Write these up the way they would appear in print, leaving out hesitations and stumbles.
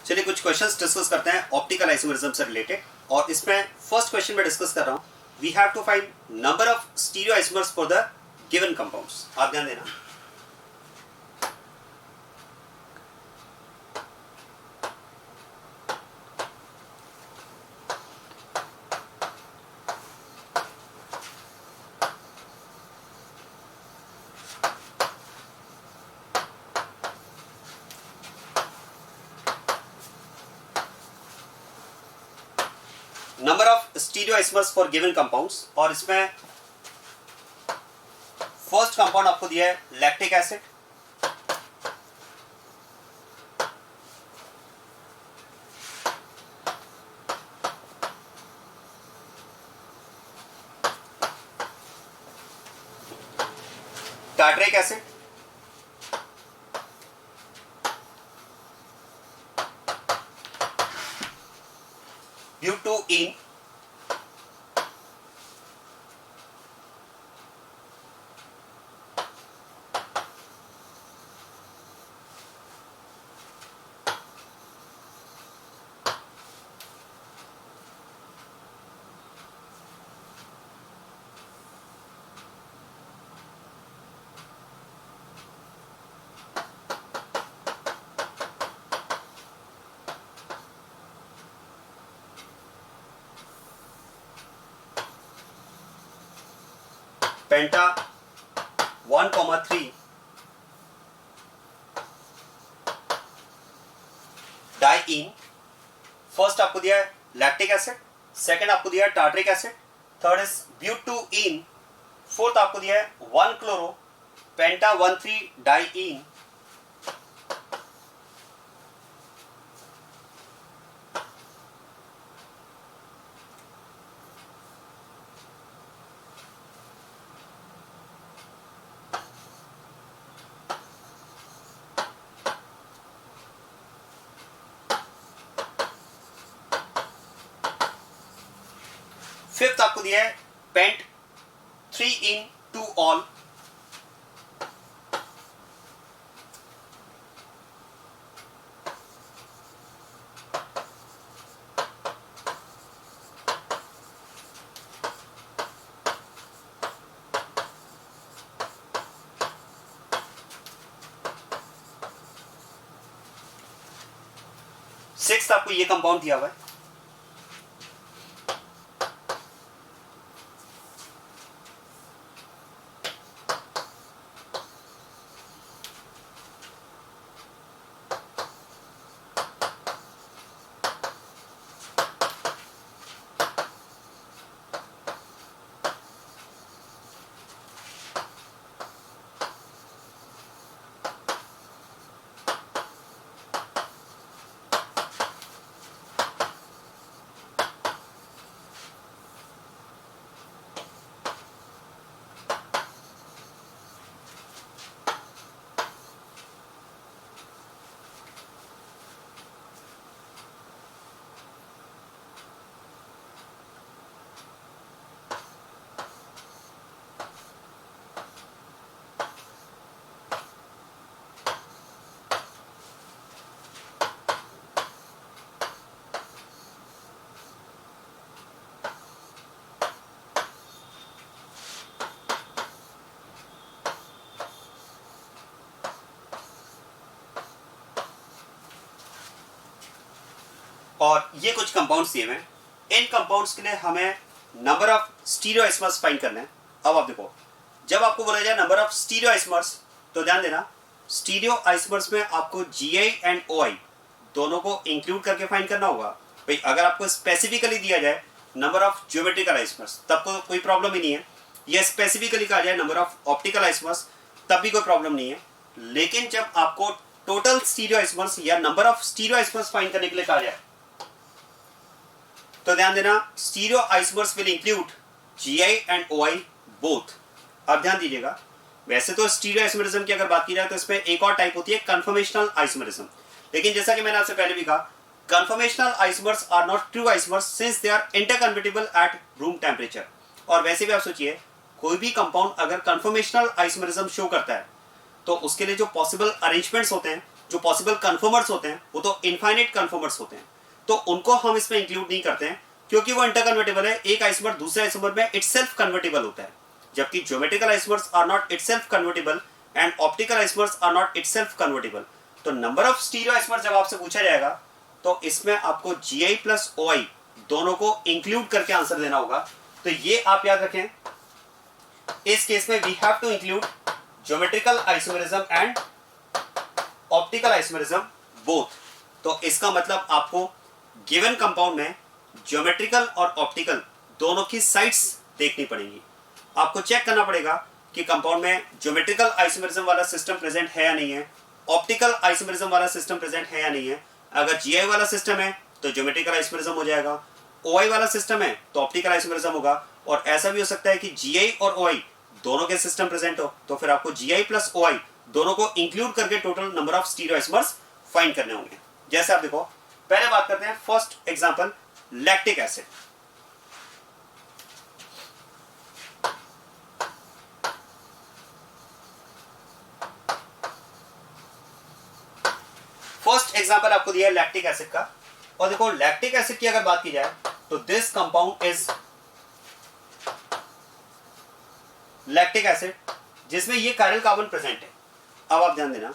चलिए कुछ questions discuss करते हैं ऑप्टिकल आइसोमेरिज्म से रिलेटेड। और इसमें फर्स्ट क्वेश्चन में डिस्कस कर रहा हूँ, we have to find number of stereo isomers for the given compounds. आप ध्यान देना। Number of stereo isomers for given compounds, और इसमें फर्स्ट कंपाउंड आपको दिया है लैक्टिक एसिड, टार्ट्रिक एसिड, ब्यूटोइन, पेंटा 1,3, डाइईन। फर्स्ट आपको दिया है लैक्टिक एसिड, सेकंड आपको दिया है टार्ट्रिक एसिड, थर्ड इज ब्यूटोइन, फोर्थ आपको दिया है 1 क्लोरो पेंटा 1,3 डाइईन, फिफ्थ आपको दिया है पेंट 3 इन 2 ऑल, सिक्स्थ आपको ये कंपाउंड दिया हुआ है। और ये कुछ कंपाउंड्स दिए हुए हैं। इन कंपाउंड्स के लिए हमें number of stereo isomers find करने हैं। अब आप देखो, जब आपको बोला जाए नंबर ऑफ स्टीरियो आइसोमर्स, तो ध्यान देना, स्टीरियो आइसोमर्स में आपको GI एंड OI दोनों को इंक्लूड करके फाइंड करना होगा। भाई अगर आपको स्पेसिफिकली दिया जाए नंबर ऑफ ज्योमेट्रिकल आइसोमर्स, तब को कोई प्रॉब्लम ही नहीं है, या स्पेसिफिकली कहा जाए नंबर ऑफ ऑप्टिकल आइसोमर्स, तब भी कोई प्रॉब्लम नहीं है। लेकिन जब आपको टोटल स्टीरियो आइसोमर्स या number of stereo isomers find करने के लिए कहा जाए, तो ध्यान देना, stereo isomers will include GI and OI both. आप ध्यान दीजिएगा, वैसे तो स्टीरियो आइसोमेरिज्म की अगर बात की जाए तो इसमें एक और टाइप होती है कन्फर्मेशनल आइसोमेरिज्म, लेकिन जैसा कि मैंने आपसे पहले भी कहा, conformational isomers are not true isomers since they are interconvertible at room temperature. और वैसे भी आप सोचिए, कोई भी कंपाउंड अगर कन्फर्मेशनल आइसोमेरिज्म शो करता है तो उसके लिए जो पॉसिबल अरेंजमेंट्स होते हैं जो पॉसिबल कन्फर्मर्स होते हैं वो तो इनफाइनाइट कन्फर्मर्स होते हैं, तो उनको हम इसमें इंक्लूड नहीं करते हैं क्योंकि वो इंटर कन्वर्टेबल है। एक आइसोमर दूसरे आइसोमर में इटसेल्फ कन्वर्टेबल होता है, जबकि geometrical isomers are not itself convertible and optical isomers are not itself convertible. तो नंबर ऑफ स्टीरियो आइसोमर जब आपसे पूछा जाएगा तो इसमें आपको GI प्लस OI दोनों को इंक्लूड करके आंसर देना होगा। तो ये आप याद रखें, इस केस में we have to include geometrical isomerism and optical isomerism both. तो इसका मतलब आपको गिवन कंपाउंड में ज्योमेट्रिकल और ऑप्टिकल दोनों की साइड्स देखनी पड़ेंगी। आपको चेक करना पड़ेगा कि कंपाउंड में ज्योमेट्रिकल आइसोमेरिज्म वाला सिस्टम प्रेजेंट है या नहीं है, ऑप्टिकल आइसोमेरिज्म वाला सिस्टम प्रेजेंट है या नहीं है। अगर GI वाला सिस्टम है तो ज्योमेट्रिकल आइसोमेरिज्म हो जाएगा, OI वाला सिस्टम है तो ऑप्टिकल आइसोमेरिज्म होगा। और ऐसा भी हो सकता है कि GI और OI दोनों के सिस्टम प्रेजेंट हो, तो फिर आपको GI प्लस OI दोनों को इंक्लूड करके total number of stereo isomers find करने होंगे। जैसे आप देखो, पहले बात करते हैं first example, lactic acid. First example आपको दिया है लैक्टिक एसिड का, और देखो लैक्टिक एसिड की अगर बात की जाए तो this compound is lactic acid जिसमें ये कायरल कार्बन प्रेजेंट है। अब आप ध्यान देना,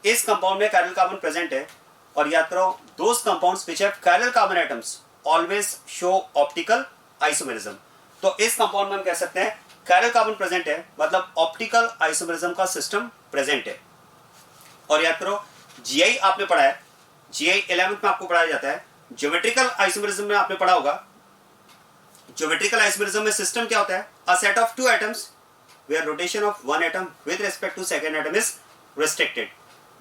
इस कंपाउंड में कायरल कार्बन प्रेजेंट है, और याद करो those compounds which have chiral carbon atoms always show optical isomerism. तो इस कंपाउंड में हम कह सकते हैं कायरल कार्बन प्रेजेंट है, मतलब ऑप्टिकल आइसोमेरिज्म का सिस्टम प्रेजेंट है। और याद करो GI आपने पढ़ा है, GI 11th में आपको पढ़ाया जाता है। ज्योमेट्रिकल आइसोमेरिज्म में आपने पढ़ा होगा, ज्योमेट्रिकल आइसोमेरिज्म में सिस्टम क्या होता है, अ set of two atoms where rotation of one atom with respect to second atom is restricted।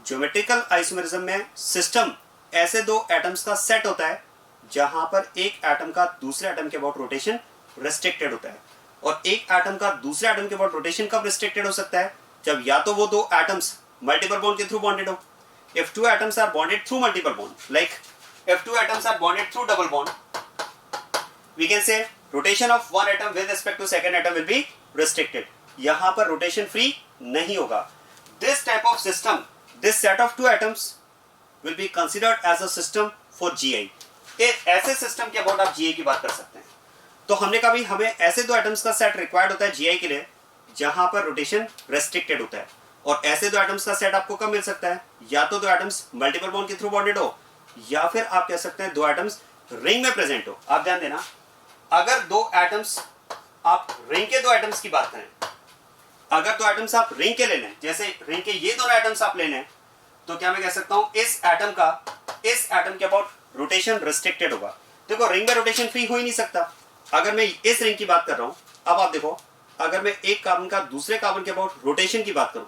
Geometrical isomerism में सिस्टम ऐसे दो एटम्स का सेट होता है जहां पर एक एटम का दूसरे एटम के अबाउट रोटेशन रेस्ट्रिक्टेड होता है। और एक एटम का दूसरे एटम के अबाउट रोटेशन कब रेस्ट्रिक्टेड हो सकता है, जब या तो वो दो एटम्स मल्टीपल बॉन्ड के थ्रू बॉन्डेड हो। if two atoms are bonded through multiple bond, like if two atoms are bonded through double bond, we can say rotation of one atom with respect to second atom will be restricted। यहां पर rotation free नहीं होगा। This type of system, this set of two atoms will be considered as a system for GI। ऐसे system के about आप GI की बात कर सकते हैं। तो हमने कहा भी हमें ऐसे दो एटम्स का सेट रिक्वायर्ड होता है GI के लिए जहां पर रोटेशन रेस्ट्रिक्टेड होता है। और ऐसे दो एटम्स का सेट आपको कब मिल सकता है, या तो दो एटम्स मल्टीपल बॉन्ड के थ्रू बॉन्डेड हो, या फिर आप कह सकते हैं दो एटम्स रिंग में प्रेजेंट हो। आप ध्यान देना, अगर दो एटम्स, आप रिंग के दो एटम्स की बात करें, अगर दो एटम्स आप रिंग के ले लें, जैसे रिंग के ये दोनों एटम्स आप ले लें, तो क्या मैं कह सकता हूं इस एटम का इस एटम के अबाउट रोटेशन रेस्ट्रिक्टेड होगा। देखो रिंग में रोटेशन फ्री हो ही नहीं सकता। अगर मैं इस रिंग की बात कर रहा हूं, अब आप देखो, अगर मैं एक कार्बन का दूसरे कार्बन के अबाउट रोटेशन की बात करूं,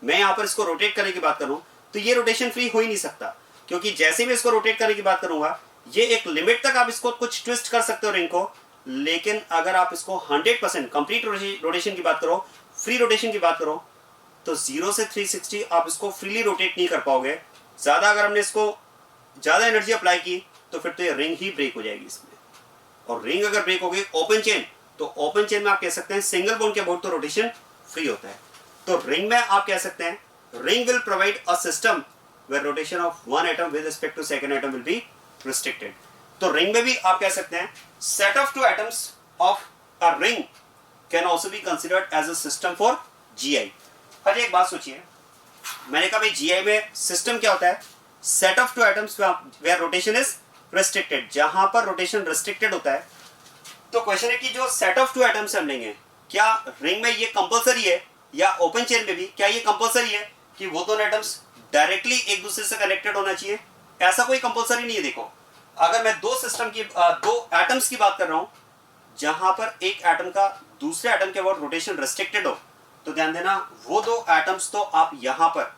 मैं यहां पर इसको रोटेट करने की बात करूं, तो ये रोटेशन फ्री हो ही नहीं सकता, क्योंकि जैसे मैं इसको रोटेट करने की बात करूंगा, ये एक लिमिट तक आप इसको कुछ ट्विस्ट कर सकते हो रिंग को, लेकिन अगर आप इसको 100% कंप्लीट रोटेशन की बात करो, फ्री रोटेशन की बात करो, तो 0 से 360 आप इसको फ्रीली रोटेट नहीं कर पाओगे। ज्यादा अगर हमने इसको ज्यादा एनर्जी अप्लाई की तो फिर तो ये रिंग ही ब्रेक हो जाएगी इसमें। और रिंग अगर ब्रेक हो गई ओपन चेन, तो ओपन चेन में आप कह सकते हैं सिंगल बॉन्ड के अबाउट तो रोटेशन फ्री होता है। तो रिंग में आप कह सकते हैं ring will provide a system where rotation of one atom with respect to second atom will be restricted. तो रिंग में भी आप कह सकते हैं set of two atoms of a ring can also be considered as a system for GI। हर एक बात सोचिए, मैंने कहा भाई GI में सिस्टम क्या होता है, set of two atoms where rotation is restricted, जहां पर रोटेशन रेस्ट्रिक्टेड होता है। तो क्वेश्चन है कि जो सेट ऑफ टू एटम्स हम लेंगे, क्या रिंग में ये कंपलसरी है, या ओपन चेन में भी क्या ये कंपलसरी है कि वो दोनों एटम्स डायरेक्टली एक दूसरे से कनेक्टेड होना चाहिए? ऐसा कोई कंपलसरी नहीं है। देखो अगर मैं दो एटम्स की बात कर रहा हूं जहां पर एक एटम का दूसरे एटम के अबाउट रोटेशन रेस्ट्रिक्टेड हो, तो ध्यान देना वो दो एटम्स तो आप यहां पर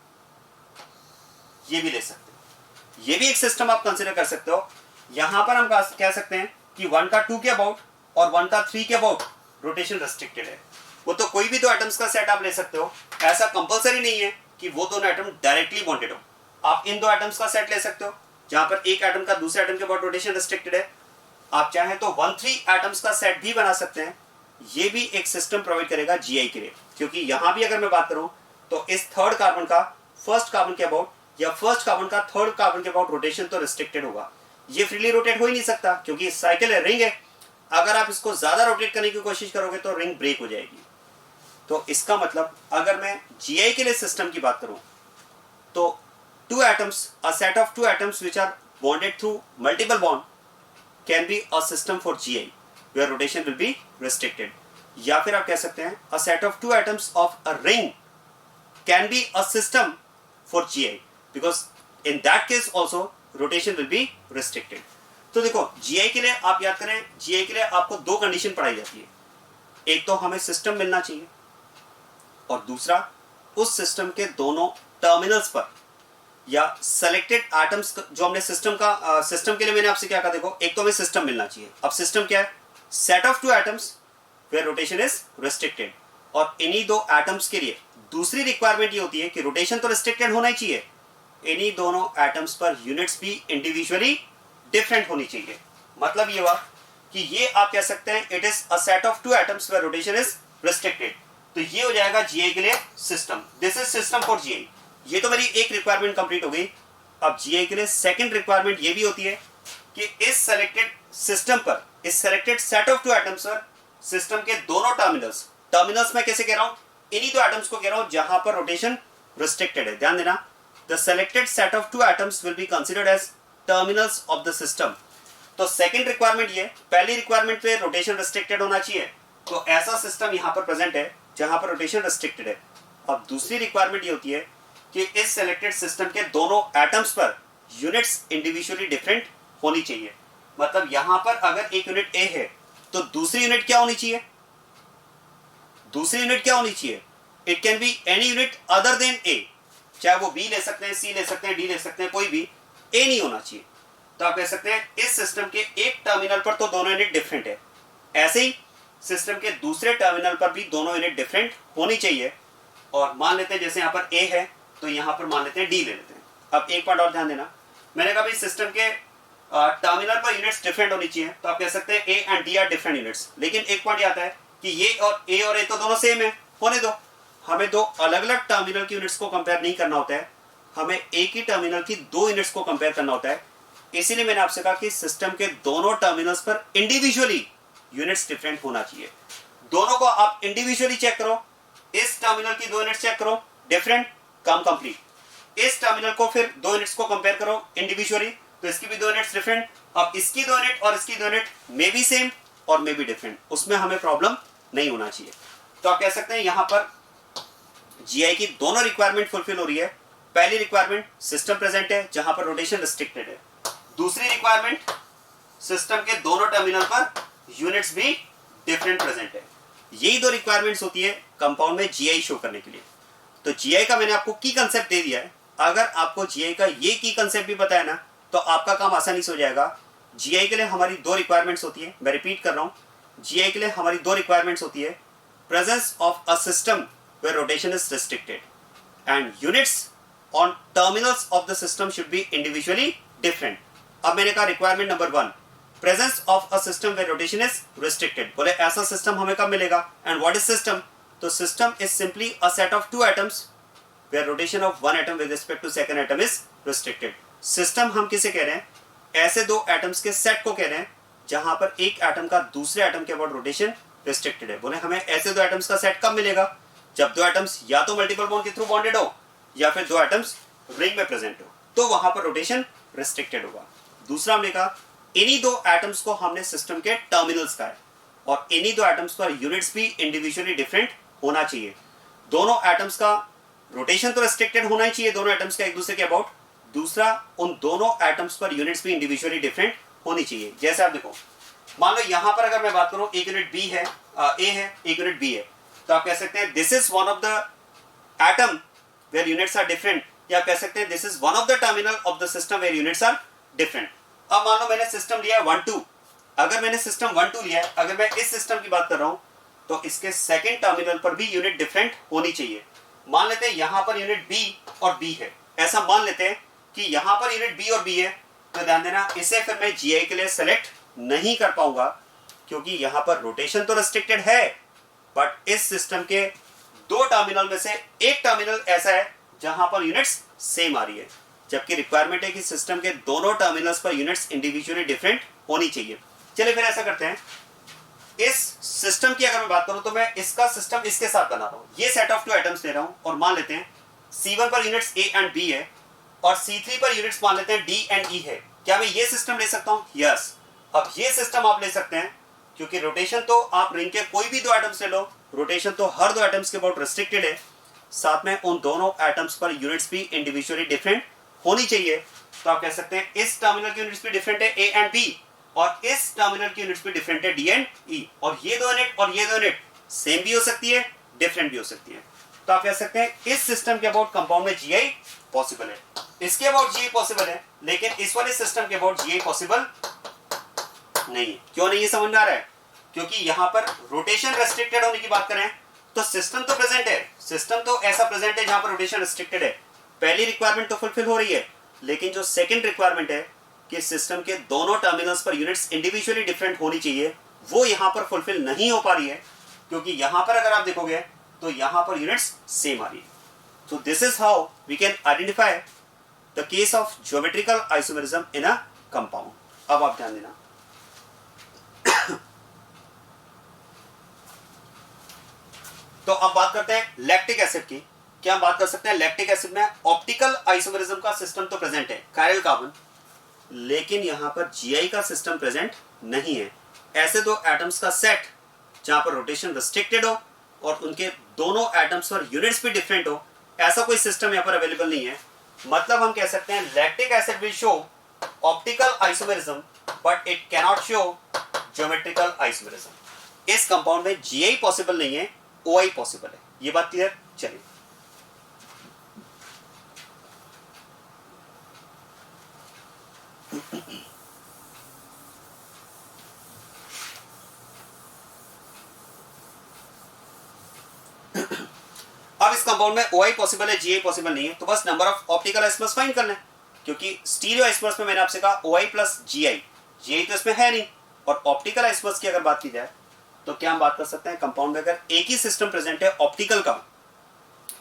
ये भी ले सकते हो, ये भी एक सिस्टम आप कंसीडर कर सकते हो। यहां पर हम कह सकते हैं कि 1 का 2 के अबाउट और 1 का 3 के अबाउट रोटेशन रेस्ट्रिक्टेड है। वो तो कोई भी दो एटम्स का सेट आप ले सकते हो, ऐसा कंपलसरी नहीं है कि वो दोनों एटम डायरेक्टली बॉन्डेड हो। आप इन दो एटम्स का सेट ले सकते हो जहां पर एक एटम का दूसरे एटम के अबाउट रोटेशन रेस्ट्रिक्टेड है। आप चाहें तो 1-3 एटम्स का सेट भी बना सकते हैं, ये भी एक सिस्टम प्रोवाइड करेगा GI के लिए। क्योंकि यहां भी अगर मैं बात करूं तो इस थर्ड कार्बन का फर्स्ट कार्बन के अबाउट या फर्स्ट कार्बन का थर्ड कार्बन के अबाउट रोटेशन तो रिस्ट्रिक्टेड होगा। ये फ्रीली रोटेट हो ही नहीं सकता क्योंकि साइकिल है, रिंग है। अगर आप इसको ज्यादा रोटेट करने की कोशिश करोगे तो रिंग ब्रेक हो जाएगी। तो इसका मतलब अगर मैं जीआई के लिए सिस्टम की बात करूं तो two atoms, a set of two atoms which are bonded through multiple bond can be a system for GI where rotation will be restricted. या फिर आप कह सकते हैं a set of two atoms of a ring can be a system for GI because in that case also rotation will be restricted. तो देखो GI के लिए आप याद करें, GI के लिए आपको दो कंडीशन पढ़ाई जाती है। एक तो हमें सिस्टम मिलना चाहिए और दूसरा उस सिस्टम के दोनों टर्मिनल्स पर या सेलेक्टेड एटम्स जो हमने सिस्टम के लिए मैंने आपसे क्या कहा, देखो एक तो हमें सिस्टम मिलना चाहिए। अब सिस्टम क्या है? Set of two atoms where rotation is restricted. और इन्हीं दो एटम्स के लिए दूसरी रिक्वायरमेंट ये होती है कि रोटेशन तो रिस्ट्रिक्टेड होना ही चाहिए, इन्हीं दोनों एटम्स पर यूनिट्स भी इंडिविजुअली डिफरेंट होनी चाहिए। मतलब ये हुआ कि ये आप कह सकते हैं it is a set of two atoms where rotation is restricted. तो ये हो जाएगा जीआई के लिए system. This is system for GI. ये तो मेरी एक रिक्वायरमेंट कंप्लीट हो गई। अब जीआई के लिए सेकंड रिक्वायरमेंट ये भी होती है कि इस सेलेक्टेड सिस्टम पर, इस selected set of two atoms पर सिस्टम के दोनों टर्मिनल्स मैं कैसे कह रहा हूं? इन्हीं दो एटम्स को कह रहा हूं जहां पर रोटेशन रिस्ट्रिक्टेड है। ध्यान देना, the selected set of two atoms will be considered as terminals of the system. तो सेकंड रिक्वायरमेंट ये, पहली रिक्वायरमेंट पे रोटेशन रिस्ट्रिक्टेड होना चाहिए, तो ऐसा सिस्टम यहां पर प्रेजेंट है जहां पर रोटेशन रिस्ट्रिक्टेड है। अब दूसरी रिक्वायरमेंट ये होती है कि इस सेलेक्टेड सिस्टम के दोनों एटम्स पर यूनिट्स इंडिविजुअली डिफरेंट होनी चाहिए। मतलब यहां पर अगर एक यूनिट ए है तो दूसरी यूनिट क्या होनी चाहिए? दूसरी यूनिट क्या होनी चाहिए? It can be any unit other than A, चाहे वो बी ले सकते हैं, सी ले सकते हैं, डी ले सकते हैं, कोई भी, ए नहीं होना चाहिए। तो आप कह सकते हैं इस सिस्टम के एक टर्मिनल पर तो दोनों यूनिट डिफरेंट है, ऐसे ही सिस्टम के दूसरे टर्मिनल पर भी दोनों यूनिट डिफरेंट होनी चाहिए। और मान लेते हैं जैसे यहां पर ए है तो यहां पर मान लेते हैं डी ले लेते हैं। अब एक पॉइंट और ध्यान देना, मैंने कहा भाई सिस्टम के टर्मिनल पर यूनिट्स डिफरेंट होनी चाहिए, तो आप कह सकते हैं A and D R different units. लेकिन एक पॉइंट आता है कि ये और ए तो दोनों सेम है, होने दो। हमें दो अलग अलग टर्मिनल की यूनिट्स को कंपेयर नहीं करना होता है, हमें एक ही टर्मिनल की दो यूनिट्स को कंपेयर करना होता है। इसीलिए मैंने आपसे कहा कि सिस्टम के दोनों टर्मिनल्स पर इंडिविजुअली यूनिट्स डिफरेंट होना चाहिए। दोनों को आप इंडिविजुअली चेक करो, इस टर्मिनल की दो यूनिट्स चेक करो, डिफरेंट, काम कंप्लीट। इस टर्मिनल को फिर दो यूनिट्स को कंपेयर करो इंडिविजुअली, तो इसकी भी दो यूनिट्स डिफरेंट। अब इसकी दो यूनिट और इसकी दो यूनिट मे बी सेम और मे बी डिफरेंट, उसमें हमें प्रॉब्लम नहीं होना चाहिए। तो आप कह सकते हैं यहां पर जीआई की दोनों रिक्वायरमेंट फुलफिल हो रही है। पहली रिक्वायरमेंट सिस्टम प्रेजेंट है जहां पर रोटेशन रिस्ट्रिक्टेड है, दूसरी रिक्वायरमेंट सिस्टम के दोनों टर्मिनल पर यूनिट्स भी डिफरेंट प्रेजेंट है। यही दो रिक्वायरमेंट्स होती है कंपाउंड में जीआई शो करने के लिए। तो जीआई का मैंने आपको की कंसेप्ट दे दिया है। अगर आपको जीआई का ये की कंसेप्ट भी पता है ना तो आपका काम आसानी से हो जाएगा। जीआई के लिए हमारी दो रिक्वायरमेंट्स होती है, मैं रिपीट कर रहा हूं, जीआई के लिए हमारी दो रिक्वायरमेंट्स होती है, presence of a system where rotation is restricted and units on terminals of the system should be individually different. अब मैंने कहा requirement number 1, presence of a system where rotation is restricted. बोले ऐसा सिस्टम हमें कब मिलेगा? And what is system? तो system is simply a set of two atoms where rotation of one atom with respect to second atom is restricted. System हम किसे कह रहे हैं? ऐसे दो एटम्स के सेट को कह रहे हैं जहां पर एक एटम का दूसरे एटम के अबाउट रोटेशन रिस्ट्रिक्टेड है। बोले हमें ऐसे दो एटम्स का सेट कब मिलेगा? जब दो एटम्स या तो मल्टीपल बॉन्ड के थ्रू बॉन्डेड हो या फिर दो एटम्स रिंग में प्रेजेंट हो, तो वहां पर रोटेशन रिस्ट्रिक्टेड होगा। दूसरा हमने कहा इन्हीं दो एटम्स को हमने सिस्टम के टर्मिनल्स का है और इन्हीं दो एटम्स पर यूनिट्स भी इंडिविजुअली डिफरेंट होना चाहिए। दोनों एटम्स का रोटेशन तो रिस्ट्रिक्टेड होना ही चाहिए, दोनों एटम्स का एक दूसरे के अबाउट। दूसरा, उन दोनों एटम्स पर यूनिट्स भी इंडिविजुअली डिफरेंट होनी चाहिए। जैसे आप देखो, मान लो यहां पर अगर मैं बात करूं एक यूनिट बी है, ए है, एक यूनिट बी है, तो आप कह सकते हैं this is one of the atom where units are different, या कह सकते हैं this is one of the terminal of the system where units are different. अब मान लो मैंने सिस्टम लिया है 1 2, अगर मैंने सिस्टम 1 2 लिया है, अगर मैं इस सिस्टम की बात कर रहा हूं तो इसके सेकंड टर्मिनल पर भी यूनिट डिफरेंट होनी चाहिए। मान लेते हैं यहां पर यूनिट बी और बी है, ऐसा मान लेते हैं कि यहां पर यूनिट बी और बी है, तो ध्यान देना इसे फिर मैं जीआई के लिए सेलेक्ट नहीं कर पाऊंगा क्योंकि यहां पर रोटेशन तो रेस्ट्रिक्टेड है, बट इस सिस्टम के दो टर्मिनल में से एक टर्मिनल ऐसा है जहां पर यूनिट्स सेम आ रही है। जबकि रिक्वायरमेंट है कि सिस्टम के दोनों टर्मिनल्स पर यूनिट्स इंडिविजुअली डिफरेंट होनी चाहिए। चलिए फिर ऐसा करते हैं, इस सिस्टम की अगर मैं बात करूं तो मैं इसका सिस्टम इसके साथ बना रहा हूं। ये सेट ऑफ टू आइटम्स ले रहा हूं और मान लेते हैं C1 पर यूनिट्स A एंड B है और C3 पर यूनिट्स मान लेते हैं D एंड E है। क्या मैं ये सिस्टम ले सकता हूं? यस। अब ये सिस्टम आप ले सकते हैं क्योंकि रोटेशन तो आप रिंग के कोई भी दो एटम्स ले लो, रोटेशन तो हर दो एटम्स के अबाउट रिस्ट्रिक्टेड है, साथ में उन दोनों एटम्स पर यूनिट्स भी इंडिविजुअली डिफरेंट होनी चाहिए। तो आप कह सकते हैं इस टर्मिनल की यूनिट्स भी डिफरेंट है A एंड B और इस टर्मिनल की यूनिट्स भी डिफरेंट है D एंड E, और ये दो यूनिट और ये दो यूनिट सेम भी हो सकती है, डिफरेंट भी हो सकती है। तो आप कह सकते हैं इस सिस्टम के अबाउट कंपाउंड में GI पॉसिबल है, इसके अबाउट GI पॉसिबल है, लेकिन इस वाले सिस्टम के अबाउट GI पॉसिबल नहीं है। क्यों नहीं है समझ में आ रहा है? क्योंकि यहां पर रोटेशन रेस्ट्रिक्टेड होने की बात करें तो सिस्टम तो प्रेजेंट है, सिस्टम तो ऐसा प्रेजेंट है जहां पर रोटेशन रेस्ट्रिक्टेड है, पहली रिक्वायरमेंट तो फुलफिल हो रही है, लेकिन जो सेकंड रिक्वायरमेंट है कि सिस्टम के दोनों टर्मिनल्स पर यूनिट्स इंडिविजुअली डिफरेंट होनी चाहिए, वो यहां पर फुलफिल नहीं हो पा रही है, क्योंकि यहां पर अगर आप देखोगे तो यहां पर यूनिट्स सेम आ रही है। तो this is how we can identify the case of geometrical isomerism in a compound. अब आप ध्यान देना, तो अब बात करते हैं लैक्टिक एसिड की। क्या हम बात कर सकते हैं लैक्टिक एसिड में ऑप्टिकल आइसोमेरिज्म का सिस्टम तो प्रेजेंट है, कायरल कार्बन, लेकिन यहां पर GI का सिस्टम प्रेजेंट नहीं है। ऐसे दो एटम्स का सेट जहां पर रोटेशन रिस्ट्रिक्टेड हो और उनके दोनों एटम्स पर यूनिट्स भी डिफरेंट हो, ऐसा कोई सिस्टम यहां पर अवेलेबल नहीं है। मतलब हम कह सकते हैं lactic acid will show optical isomerism but it cannot show geometrical isomerism. इस कंपाउंड में GI पॉसिबल नहीं है, OI पॉसिबल है। ये बात क्लियर? चलिए अब इस कंपाउंड में OI पॉसिबल है, GI पॉसिबल नहीं है, तो बस number of optical isomers find करना है, क्योंकि स्टीरियो आइसोमर्स में मैंने आपसे कहा OI प्लस GI, GI तो इसमें है नहीं। और ऑप्टिकल आइसोमर्स की अगर बात की जाए तो क्या हम बात कर सकते हैं कंपाउंड में अगर एक ही सिस्टम प्रेजेंट है ऑप्टिकल का,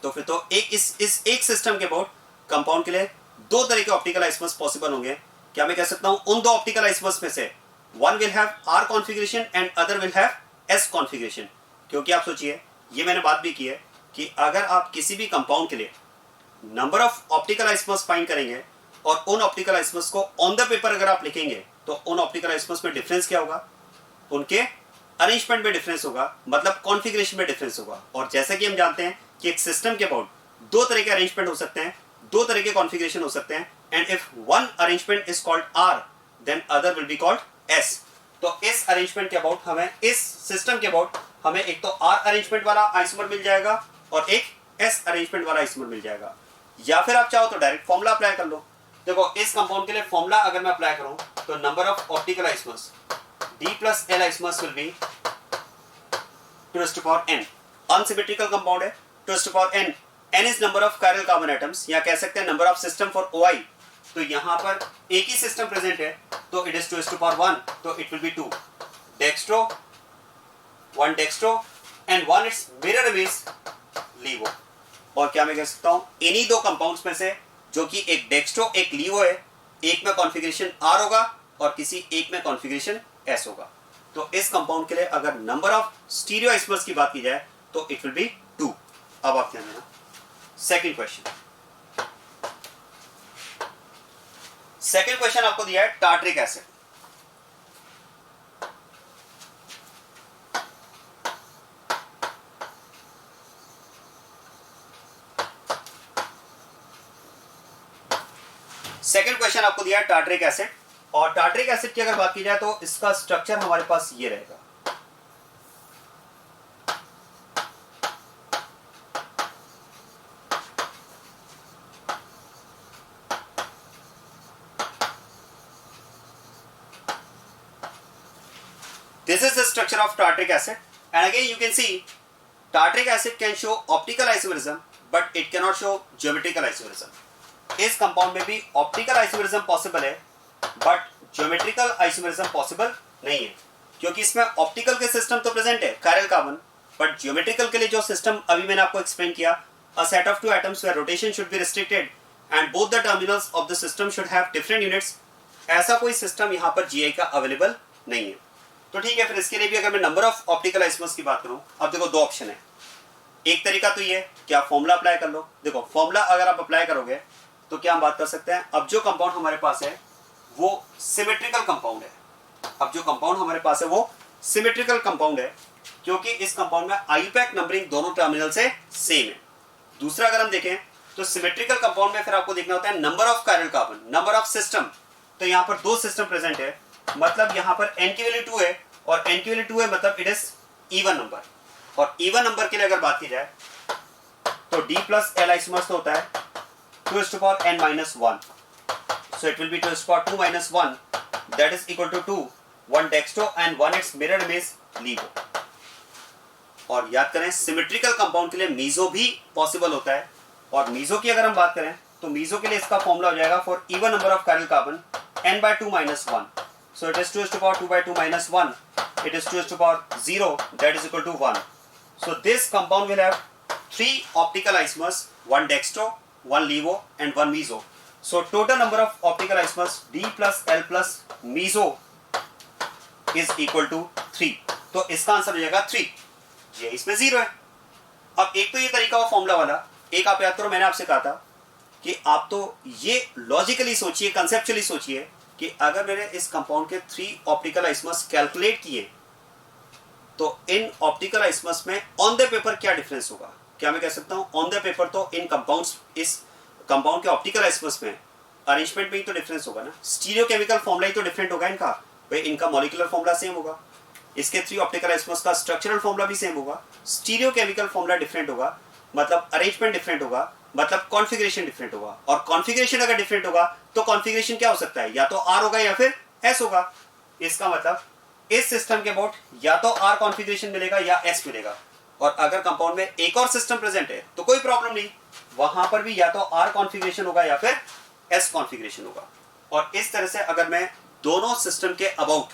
तो फिर तो इस एक सिस्टम के अबाउट कंपाउंड के लिए दो तरह के ऑप्टिकल आइसोमर्स पॉसिबल होंगे। क्या मैं कह सकता हूं उन दो ऑप्टिकल आइसोमर्स में से one will have R configuration and other will have S configuration. क्योंकि आप सोचिए, ये मैंने बात भी की है कि अगर आप किसी भी कंपाउंड के लिए number of optical isomers find करेंगे और उन ऑप्टिकल आइसोमर्स को ऑन द पेपर अगर आप लिखेंगे, तो उन ऑप्टिकल आइसोमर्स में डिफरेंस क्या होगा? उनके अरेंजमेंट में डिफरेंस होगा, मतलब कॉन्फ़िगरेशन में डिफरेंस होगा। और जैसा कि हम जानते हैं कि एक सिस्टम के अबाउट दो तरह के अरेंजमेंट हो सकते हैं, दो तरह के कॉन्फ़िगरेशन हो सकते हैं, and if one arrangement is called R then other will be called S। तो इस अरेंजमेंट के अबाउट हमें, इस सिस्टम के अबाउट हमें एक तो R अरेंजमेंट वाला आइसोमर मिल जाएगा और एक S अरेंजमेंट वाला आइसोमर मिल जाएगा। या फिर आप चाहो तो डायरेक्ट फॉर्मूला अप्लाई कर लो। देखो इस कंपाउंड के लिए फॉर्मूला अगर मैं अप्लाई करूं तो number of optical isomers D plus L isomers will be 2 raised to power n। Unsymmetrical compound है, 2 raised to power n। n is number of chiral carbon atoms, या कह सकते हैं number of system for OI। तो यहां पर एक ही system present है तो it is 2 raised to power 1, तो it will be 2 dextro 1 dextro and 1 its mirror image laevo. और क्या मैं कह सकता हूं इन्हीं दो कंपाउंड्स में से जो कि एक डेक्स्ट्रो एक लीवो है, एक में कॉन्फ़िगरेशन R होगा और किसी एक में कॉन्फ़िगरेशन S होगा। तो इस कंपाउंड के लिए अगर नंबर ऑफ स्टीरियो आइसोमर्स की बात की जाए तो इट विल बी 2। अब आप ध्यान देना, सेकंड क्वेश्चन। सेकंड क्वेश्चन आपको दिया है टार्ट्रिक एसिड। सेकंड क्वेश्चन आपको दिया है टार्ट्रिक एसिड, और टार्ट्रिक एसिड की अगर बात की जाए तो इसका स्ट्रक्चर हमारे पास ये रहेगा। This is the structure of tartric acid, and again you can see tartric acid can show optical isomerism but it cannot show geometrical isomerism। इस कंपाउंड में भी ऑप्टिकल आइसोमेरिज्म पॉसिबल है बट ज्योमेट्रिकल आइसोमेरिज्म पॉसिबल नहीं है, क्योंकि इसमें optical के system तो प्रेजेंट है कायरल कार्बन, बट ज्योमेट्रिकल के लिए जो सिस्टम अभी मैंने आपको एक्सप्लेन किया, a set of two atoms where rotation should be restricted and both the terminals of the system should have different units, ऐसा कोई सिस्टम यहाँ पर जीआई का अवेलेबल नहीं है। तो ठीक है, फिर इसके लिए भी अगर मैं नंबर ऑफ ऑप्टिकल आइसोमर्स की बात करूं, अब देखो दो ऑप्शन है। एक तरीका तो ये कि आप फॉर्मूला अप्लाई कर लो। देखो फॉर्मूला अगर आप अप्लाई करोगे तो क्या हम बात कर सकते हैं, अब जो कंपाउंड हमारे पास है वो सिमेट्रिकल कंपाउंड है। अब जो कंपाउंड हमारे पास है वो सिमेट्रिकल कंपाउंड है, क्योंकि इस कंपाउंड में आईयूपैक नंबरिंग दोनों टर्मिनल से सेम है। दूसरा अगर हम देखें तो सिमेट्रिकल कंपाउंड में फिर आपको देखना होता है number of chiral carbon, number of system. तो यहाँ पर दो सिस्टम प्रेजेंट है, मतलब यहाँ पर n की वैल्यू 2 है और n की वैल्यू 2 है, मतलब इट इज इवन नंबर। और इवन नंबर के लिए अगर बात की जाए तो D प्लस L आइसोमर्स होता है 2n-1, so it will be 2-2 - 1 that is equal to 2, 1 dextro and 1 its mirror image LIGO। और याद करें सिमेट्रिकल कंपाउंड के लिए मीजो भी पॉसिबल होता है, और मीजो की अगर हम बात करें तो मीजो के लिए इसका फॉर्मूला हो जाएगा for even number of chiral carbon n/2 - 1, so it is 2-2 - 1, it is 2-0 that is equal to 1। so this compound will have 3 optical isomers, 1 dextro, 1 LIGO and 1 meso। so total number of optical isomers D plus L plus meso is equal to 3। तो इसका answer हो जाएगा 3, ये इसमें 0 है। अब एक तो ये तरीका हुआ फॉर्मूला वाला, एक आप याद करो मैंने आपसे कहा था कि आप तो ये लॉजिकली सोचिए, कंसेप्चुअली सोचिए कि अगर मैंने इस कंपाउंड के 3 ऑप्टिकल आइसोमर्स कैलकुलेट किए तो इन ऑप्टिकल आइसोमर्स में ऑन द पेपर क्या डिफरेंस होगा। क्या मैं कह सकता हूं ऑन द पेपर तो इन कंपाउंड्स, इस कंपाउंड के ऑप्टिकल आइसोमर्स में अरेंजमेंट में ही तो डिफरेंस होगा ना, स्टीरियोकेमिकल फॉर्मूला ही तो डिफरेंट होगा इनका। भाई इनका मॉलिक्यूलर फॉर्मूला सेम होगा, इसके 3 ऑप्टिकल आइसोमर्स का स्ट्रक्चरल फॉर्मूला भी सेम होगा, स्टीरियोकेमिकल फॉर्मूला डिफरेंट होगा, मतलब अरेंजमेंट डिफरेंट होगा, मतलब कॉन्फ़िगरेशन डिफरेंट होगा। और कॉन्फ़िगरेशन अगर डिफरेंट होगा तो कॉन्फ़िगरेशन क्या हो सकता है, या तो R होगा या फिर S होगा। इसका मतलब इस सिस्टम के अबाउट या तो R कॉन्फ़िगरेशन मिलेगा या S मिलेगा। और अगर कंपाउंड में एक और सिस्टम प्रेजेंट है तो कोई प्रॉब्लम नहीं, वहां पर भी या तो R कॉन्फ़िगरेशन होगा या फिर S कॉन्फ़िगरेशन होगा। और इस तरह से अगर मैं दोनों सिस्टम के अबाउट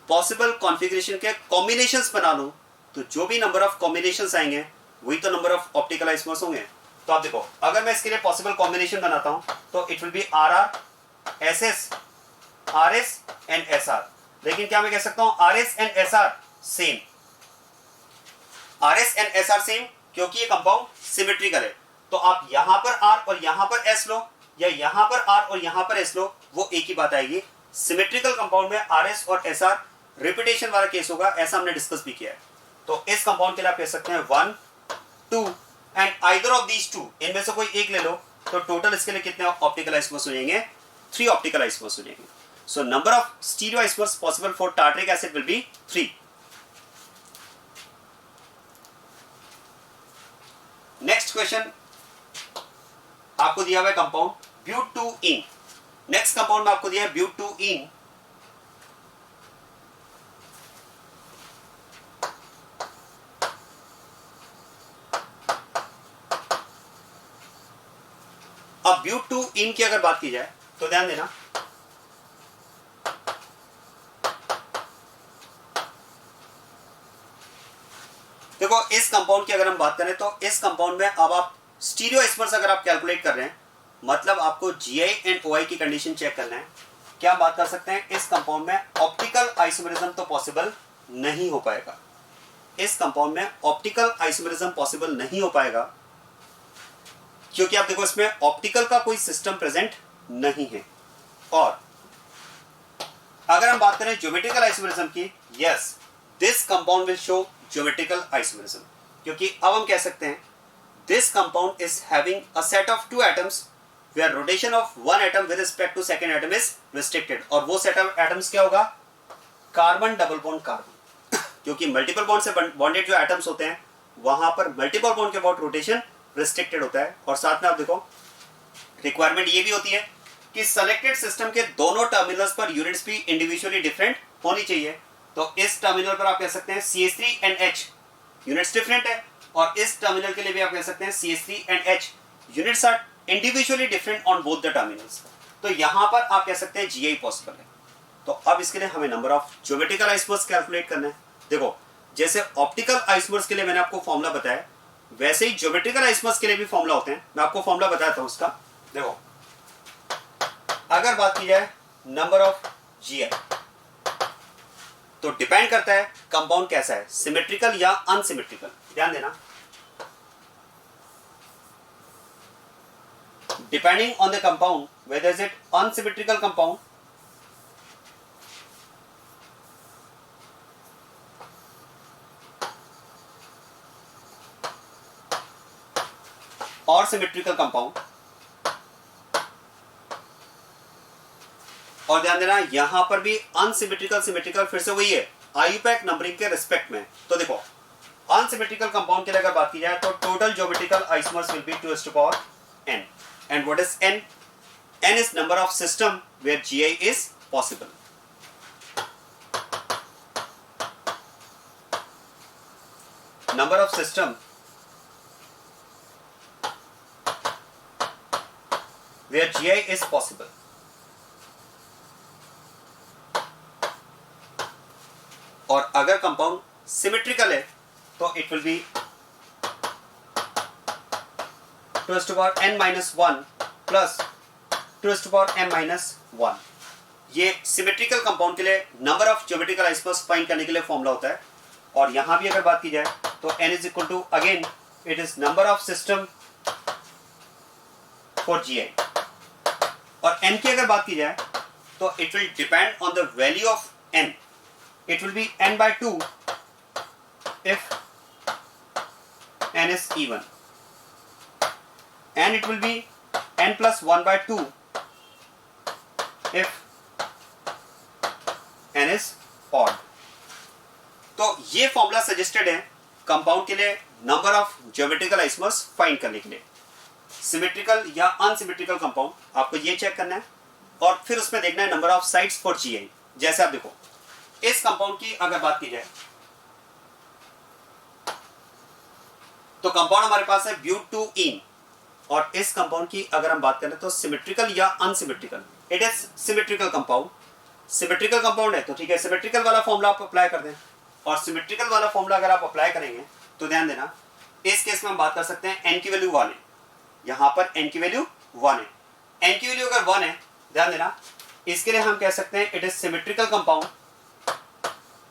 पॉसिबल कॉन्फ़िगरेशन के कॉम्बिनेशंस बना लूं तो जो भी नंबर ऑफ कॉम्बिनेशंस आएंगे वही तो नंबर ऑफ ऑप्टिकल आइसोमर्स होंगे। तो आप देखो अगर मैं इसके लिए पॉसिबल कॉम्बिनेशन बनाता हूं तो it will B RR, SS, RS and SR। लेकिन क्या मैं कह सकता हूं RS and SR same, RS and SR same क्योंकि ये कंपाउंड सिमेट्रिकल है। तो आप यहां पर R और यहां पर S लो या यहां पर R और यहां पर S लो, वो एक ही बात आएगी। सिमेट्रिकल कंपाउंड में RS और SR रिपीटेशन वाला केस होगा, ऐसा हमने डिस्कस भी किया है। तो इस कंपाउंड के लिए आप कह सकते हैं 1, 2 एंड आइदर ऑफ दीज 2, इनमें से कोई एक ले लो तो टोटल इसके लिए कितने ऑप्टिकल आइसोमर्स हो जाएंगे, 3 ऑप्टिकल आइसोमर्स हो जाएंगे। So number of stereo isomers possible for tartaric acid will be 3। Next question आपको दिया हुआ है कंपाउंड ब्यूटूइन। नेक्स्ट कंपाउंड में आपको दिया है ब्यूटूइन। अब ब्यूटूइन की अगर बात की जाए तो ध्यान देना, देखो इस कंपाउंड की अगर हम बात करें तो इस कंपाउंड में अब आप स्टीरियो आइसोमर्स अगर आप कैलकुलेट कर रहे हैं, मतलब आपको GI एंड OI की कंडीशन चेक करना है। क्या हम बात कर सकते हैं इस कंपाउंड में ऑप्टिकल आइसोमरिज्म तो पॉसिबल नहीं हो पाएगा। इस कंपाउंड में ऑप्टिकल आइसोमरिज्म पॉसिबल नहीं हो पाएगा क्योंकि आप देखो इसमें ऑप्टिकल का कोई सिस्टम प्रेजेंट नहीं है। और अगर हम बात करें ज्योमेट्रिकल आइसोमरिज्म की, yes this compound will show geometrical isomerism, क्योंकि अब हम कह सकते हैं this compound is having a set of 2 atoms where rotation of 1 atom with respect to second atom is restricted. और वो सेट ऑफ एटम्स क्या होगा, कार्बन डबल बॉन्ड कार्बन, क्योंकि मल्टीपल बॉन्ड से बॉन्डेड जो एटम्स होते हैं वहां पर मल्टीपल बॉन्ड के अबाउट रोटेशन रिस्ट्रिक्टेड होता है। और साथ में आप देखो रिक्वायरमेंट ये भी होती है कि सेलेक्टेड सिस्टम के दोनों टर्मिनल्स पर यूनिट्स भी इंडिविजुअली डिफरेंट होनी चाहिए। तो इस टर्मिनल पर आप कह सकते हैं CH3 and H units different है, और इस टर्मिनल के लिए भी आप कह सकते हैं CH3 and H units are individually different on both the terminals. तो यहां पर आप कह सकते हैं GI पॉसिबल है। तो अब इसके लिए हमें number of geometrical isomers calculate करना है। देखो जैसे ऑप्टिकल आइसोमर्स के लिए मैंने आपको फॉर्मूला बताया, वैसे ही ज्योमेट्रिकल आइसोमर्स के लिए भी फॉर्मूला होते हैं। मैं आपको फॉर्मूला बताता हूं उसका। देखो अगर बात की जाए नंबर ऑफ जीआई, तो डिपेंड करता है कंपाउंड कैसा है, सिमेट्रिकल या अनसिमेट्रिकल। ध्यान देना, depending on the compound, whether is it unsymmetrical compound or symmetrical compound। और ध्यान देना यहां पर भी अनसिमेट्रिकल सिमेट्रिकल फिर से वही है आईयूपैक नंबरिंग के रिस्पेक्ट में। तो देखो अनसिमेट्रिकल कंपाउंड के लिए अगर बात की जाए तो total geometrical isomers will be 2n। And what is n? N is number of system where GI is possible. Number of system where GI is possible. और अगर कंपाउंड सिमेट्रिकल है तो it will B 2n-1 plus 2m-1। ये symmetrical compound के लिए number of geometrical isomers find करने के लिए फॉर्मूला होता है। और यहां भी अगर बात की जाए तो n is equal to again it is number of system for GI। और n की अगर बात की जाए तो it will depend on the value of n। It will be n/2 इफ n is even, and it will be n plus 1/2 if n is odd। तो ये फॉर्मूला सजेस्टेड है कंपाउंड के लिए number of geometrical isomers find करने के लिए। Symmetrical या अनसिमेट्रिकल कंपाउंड आपको ये चेक करना है और फिर उसमें देखना है number of sides for GI। जैसे आप देखो इस कंपाउंड की अगर बात की जाए तो कंपाउंड हमारे पास है ब्यूट-2-ईन। और इस कंपाउंड की अगर हम बात करें तो सिमेट्रिकल या unsymmetrical, it is symmetrical compound. Symmetrical compound है तो ठीक है, सिमेट्रिकल वाला फॉर्मूला आप अप्लाई कर दें। और सिमेट्रिकल वाला फॉर्मूला अगर आप अप्लाई करेंगे तो ध्यान देना इस केस में हम बात कर सकते हैं n की वैल्यू 1 है, यहां पर n की वैल्यू 1 है। n की वैल्यू अगर 1 है, ध्यान देना इसके लिए हम कह सकते हैं it is symmetrical compound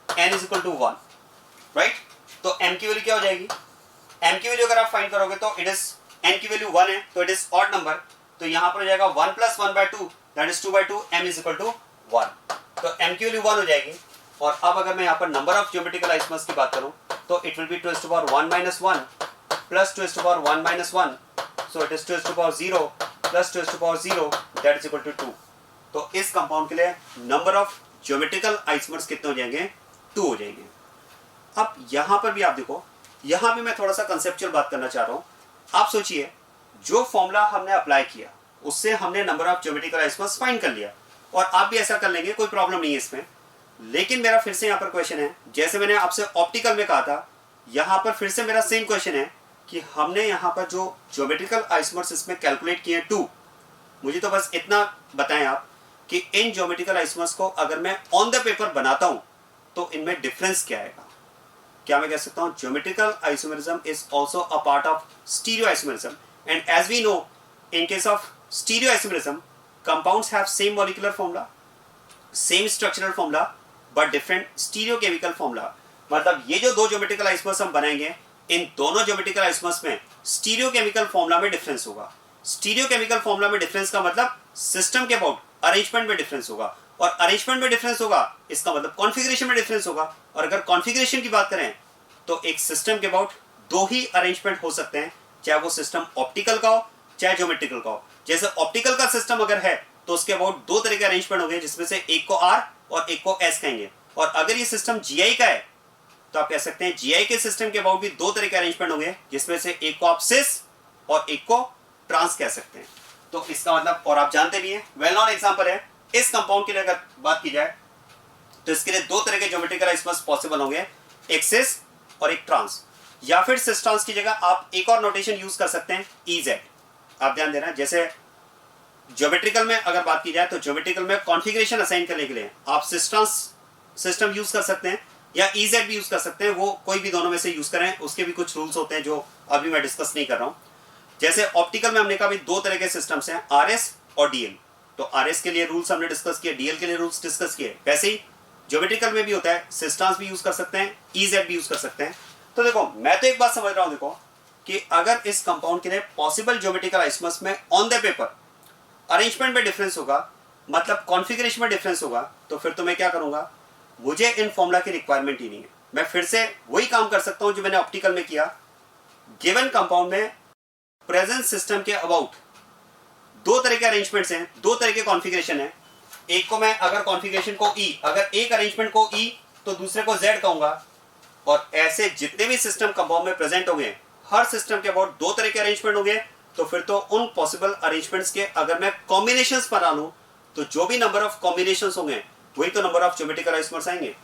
n is equal to 1, right. तो m की वैल्यू क्या हो जाएगी, m की वैल्यू अगर आप फाइंड करोगे तो इट इज n की वैल्यू 1 है तो इट इज ऑड नंबर, तो यहां पर हो जाएगा 1 + 1/2 that is 2/2, m is equal to 1। तो m की वैल्यू 1 हो जाएगी। और अब अगर मैं यहां पर नंबर ऑफ ज्योमेट्रिकल आइसोमर्स की बात करूं तो it will be 2^1 - 1 plus 2^1 - 1, so it is 2^0 plus 2^0 that is equal to 2। तो इस कंपाउंड के लिए नंबर ऑफ ज्योमेट्रिकल आइसोमर्स कितने हो जाएंगे, 2 हो जाएंगे। अब यहां पर भी आप देखो, यहां भी मैं थोड़ा सा कंसेप्चुअल बात करना चाह रहा हूं। आप सोचिए जो फॉर्मूला हमने अप्लाई किया उससे हमने number of geometrical isomers find कर लिया, और आप भी ऐसा कर लेंगे, कोई प्रॉब्लम नहीं है इसमें। लेकिन मेरा फिर से यहाँ पर क्वेश्चन है, जैसे मैंने आपसे ऑप्टिकल में कहा था, यहाँ पर फिर से मेरा सेम क्वेश्चन है कि हमने यहाँ पर जो ज्योमेट्रिकल आइसोमर्स इसमें कैलकुलेट किए 2, मुझे तो बस इतना बताएं आप कि इन ज्योमेट्रिकल आइसोमर्स को अगर मैं ऑन द पेपर बनाता हूँ तो इनमें डिफरेंस क्या आएगा। क्या मैं कह सकता हूँ geometrical isomerism is also a part of stereo isomerism, and as we know in case of stereo isomerism compounds have same molecular formula, same structural formula, but different stereochemical formula. मतलब ये जो दो ज्योमेट्रिकल आइसोमर्स हम बनाएंगे, इन दोनों geometrical isomers में stereochemical formula में difference होगा। स्टीरियोकेमिकल फॉर्मूला में डिफरेंस का मतलब सिस्टम के अबाउट अरेंजमेंट में डिफरेंस होगा, और अरेंजमेंट में डिफरेंस होगा इसका मतलब कॉन्फ़िगरेशन में डिफरेंस होगा। और अगर कॉन्फ़िगरेशन की बात करें तो एक सिस्टम के अबाउट 2 ही अरेंजमेंट हो सकते हैं, चाहे वो सिस्टम ऑप्टिकल का हो चाहे ज्योमेट्रिकल का हो। जैसे ऑप्टिकल का सिस्टम अगर है तो उसके अबाउट 2 तरह के अरेंजमेंट होंगे, जिसमें से एक को R और एक को S कहेंगे। और अगर ये सिस्टम GI का है तो आप कह सकते हैं GI के सिस्टम के अबाउट भी 2 तरह के अरेंजमेंट होंगे, जिसमें से एक को आप सिस और एक को ट्रांस कह सकते हैं। तो इसका मतलब, और आप जानते भी हैं, वेल नोन एग्जांपल है, इस कंपाउंड के लिए अगर बात की जाए तो इसके लिए 2 तरह के ज्योमेट्रिकल आइसोमर्स पॉसिबल होंगे, एक सिस और एक ट्रांस। या फिर सिस ट्रांस की जगह आप एक और नोटेशन यूज कर सकते हैं, EZ। आप ध्यान देना, जैसे ज्योमेट्रिकल में अगर बात की जाए तो ज्योमेट्रिकल में कॉन्फ़िगरेशन असाइन करने के लिए आप सिस ट्रांस सिस्टम यूज कर सकते हैं या EZ भी यूज कर सकते हैं, वो कोई भी दोनों में से यूज करें, उसके भी कुछ रूल्स होते हैं जो अभी मैं डिस्कस नहीं कर रहा हूं। जैसे ऑप्टिकल में हमने कहा भी दो तरह के सिस्टम्स हैं, आरएस और डीएल। तो आरएस के लिए रूल्स हमने डिस्कस किए, डीएल के लिए रूल्स डिस्कस किए। वैसे ही ज्योमेट्रिकल में भी होता है, सिस्टम्स भी यूज कर सकते हैं, ईजेड भी यूज कर सकते हैं। तो देखो मैं तो एक बात समझ रहा हूं, देखो कि अगर इस कंपाउंड के लिए पॉसिबल ज्योमेट्रिकल आइसोमर्स में ऑन द पेपर अरेंजमेंट में डिफरेंस होगा, मतलब कॉन्फ़िगरेशन में डिफरेंस होगा, तो फिर तो मैं क्या करूंगा, मुझे इन फॉर्मूला की रिक्वायरमेंट ही नहीं है। मैं फिर से वही काम कर सकता हूं जो मैंने ऑप्टिकल में किया। गिवन कंपाउंड में प्रेजेंट सिस्टम के अबाउट दो तरह के अरेंजमेंट्स हैं, दो तरह के कॉन्फ़िगरेशन है। एक को मैं अगर कॉन्फ़िगरेशन को ई, अगर एक अरेंजमेंट को ई तो दूसरे को जेड कहूंगा। और ऐसे जितने भी सिस्टम कंपाउंड में प्रेजेंट होंगे, हर सिस्टम के अबाउट दो तरह के अरेंजमेंट होंगे। तो फिर तो उन पॉसिबल अरेंजमेंट्स के अगर मैं कॉम्बिनेशंस बना लूं तो जो भी नंबर ऑफ कॉम्बिनेशंस होंगे वही तो नंबर ऑफ ज्योमेट्रिकल आइसोमर्स आएंगे।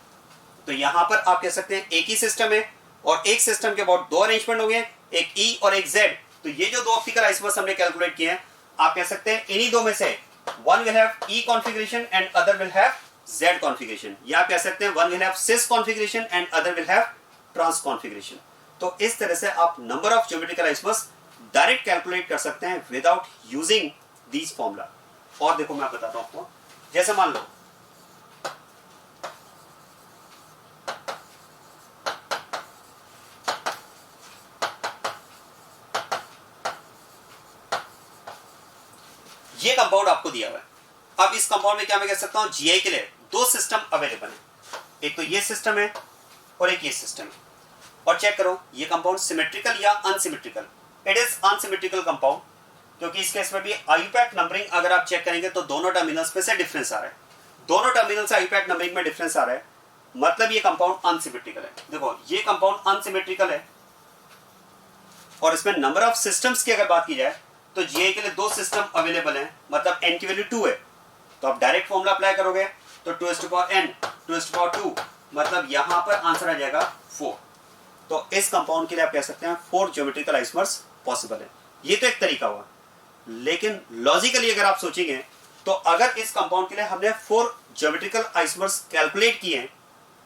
तो यहां पर आप कह सकते हैं एक ही सिस्टम है और एक सिस्टम के अबाउट दो अरेंजमेंट होंगे, एक ई और एक जेड। तो ये जो दो ऑप्टिकल आइसोमर्स हमने कैलकुलेट किए हैं, आप कह सकते हैं इन्हीं दो में से one will have E configuration and other will have Z configuration, या कह सकते हैं one will have cis configuration and other will have trans configuration. तो इस तरह से आप number of geometrical isomers direct calculate कर सकते हैं विदाउट यूजिंग दीज फॉर्मूला। और देखो मैं बताता हूं आपको, जैसे मान लो ये कंपाउंड आपको दिया हुआ है। अब इस कंपाउंड में क्या मैं कह सकता हूं, जीआई के लिए दो सिस्टम अवेलेबल है, एक तो ये सिस्टम है और एक ये सिस्टम है। और चेक करो ये कंपाउंड सिमेट्रिकल या unsymmetrical. It is unsymmetrical compound, क्योंकि इस केस में भी आईयूपैक नंबरिंग अगर आप चेक करेंगे तो दोनों टर्मिनल्स में से डिफरेंस आ रहा है, दोनों टर्मिनल से आईयूपैक नंबरिंग में डिफरेंस आ रहा है, मतलब ये कंपाउंड अनसिमेट्रिकल है। देखो ये कंपाउंड अनसिमेट्रिकल है और इसमें नंबर ऑफ सिस्टम्स की अगर बात की जाए तो जीआई के लिए दो सिस्टम अवेलेबल हैं, मतलब n की वैल्यू 2 है। तो आप डायरेक्ट फॉर्मूला अप्लाई करोगे तो 2n 2 मतलब यहां पर आंसर आ जाएगा 4। तो इस कंपाउंड के लिए आप कह सकते हैं 4 ज्योमेट्रिकल आइसोमर्स पॉसिबल है। ये तो एक तरीका हुआ, लेकिन लॉजिकली अगर आप सोचेंगे तो अगर इस कंपाउंड के लिए हमने 4 ज्योमेट्रिकल आइसोमर्स कैलकुलेट किए हैं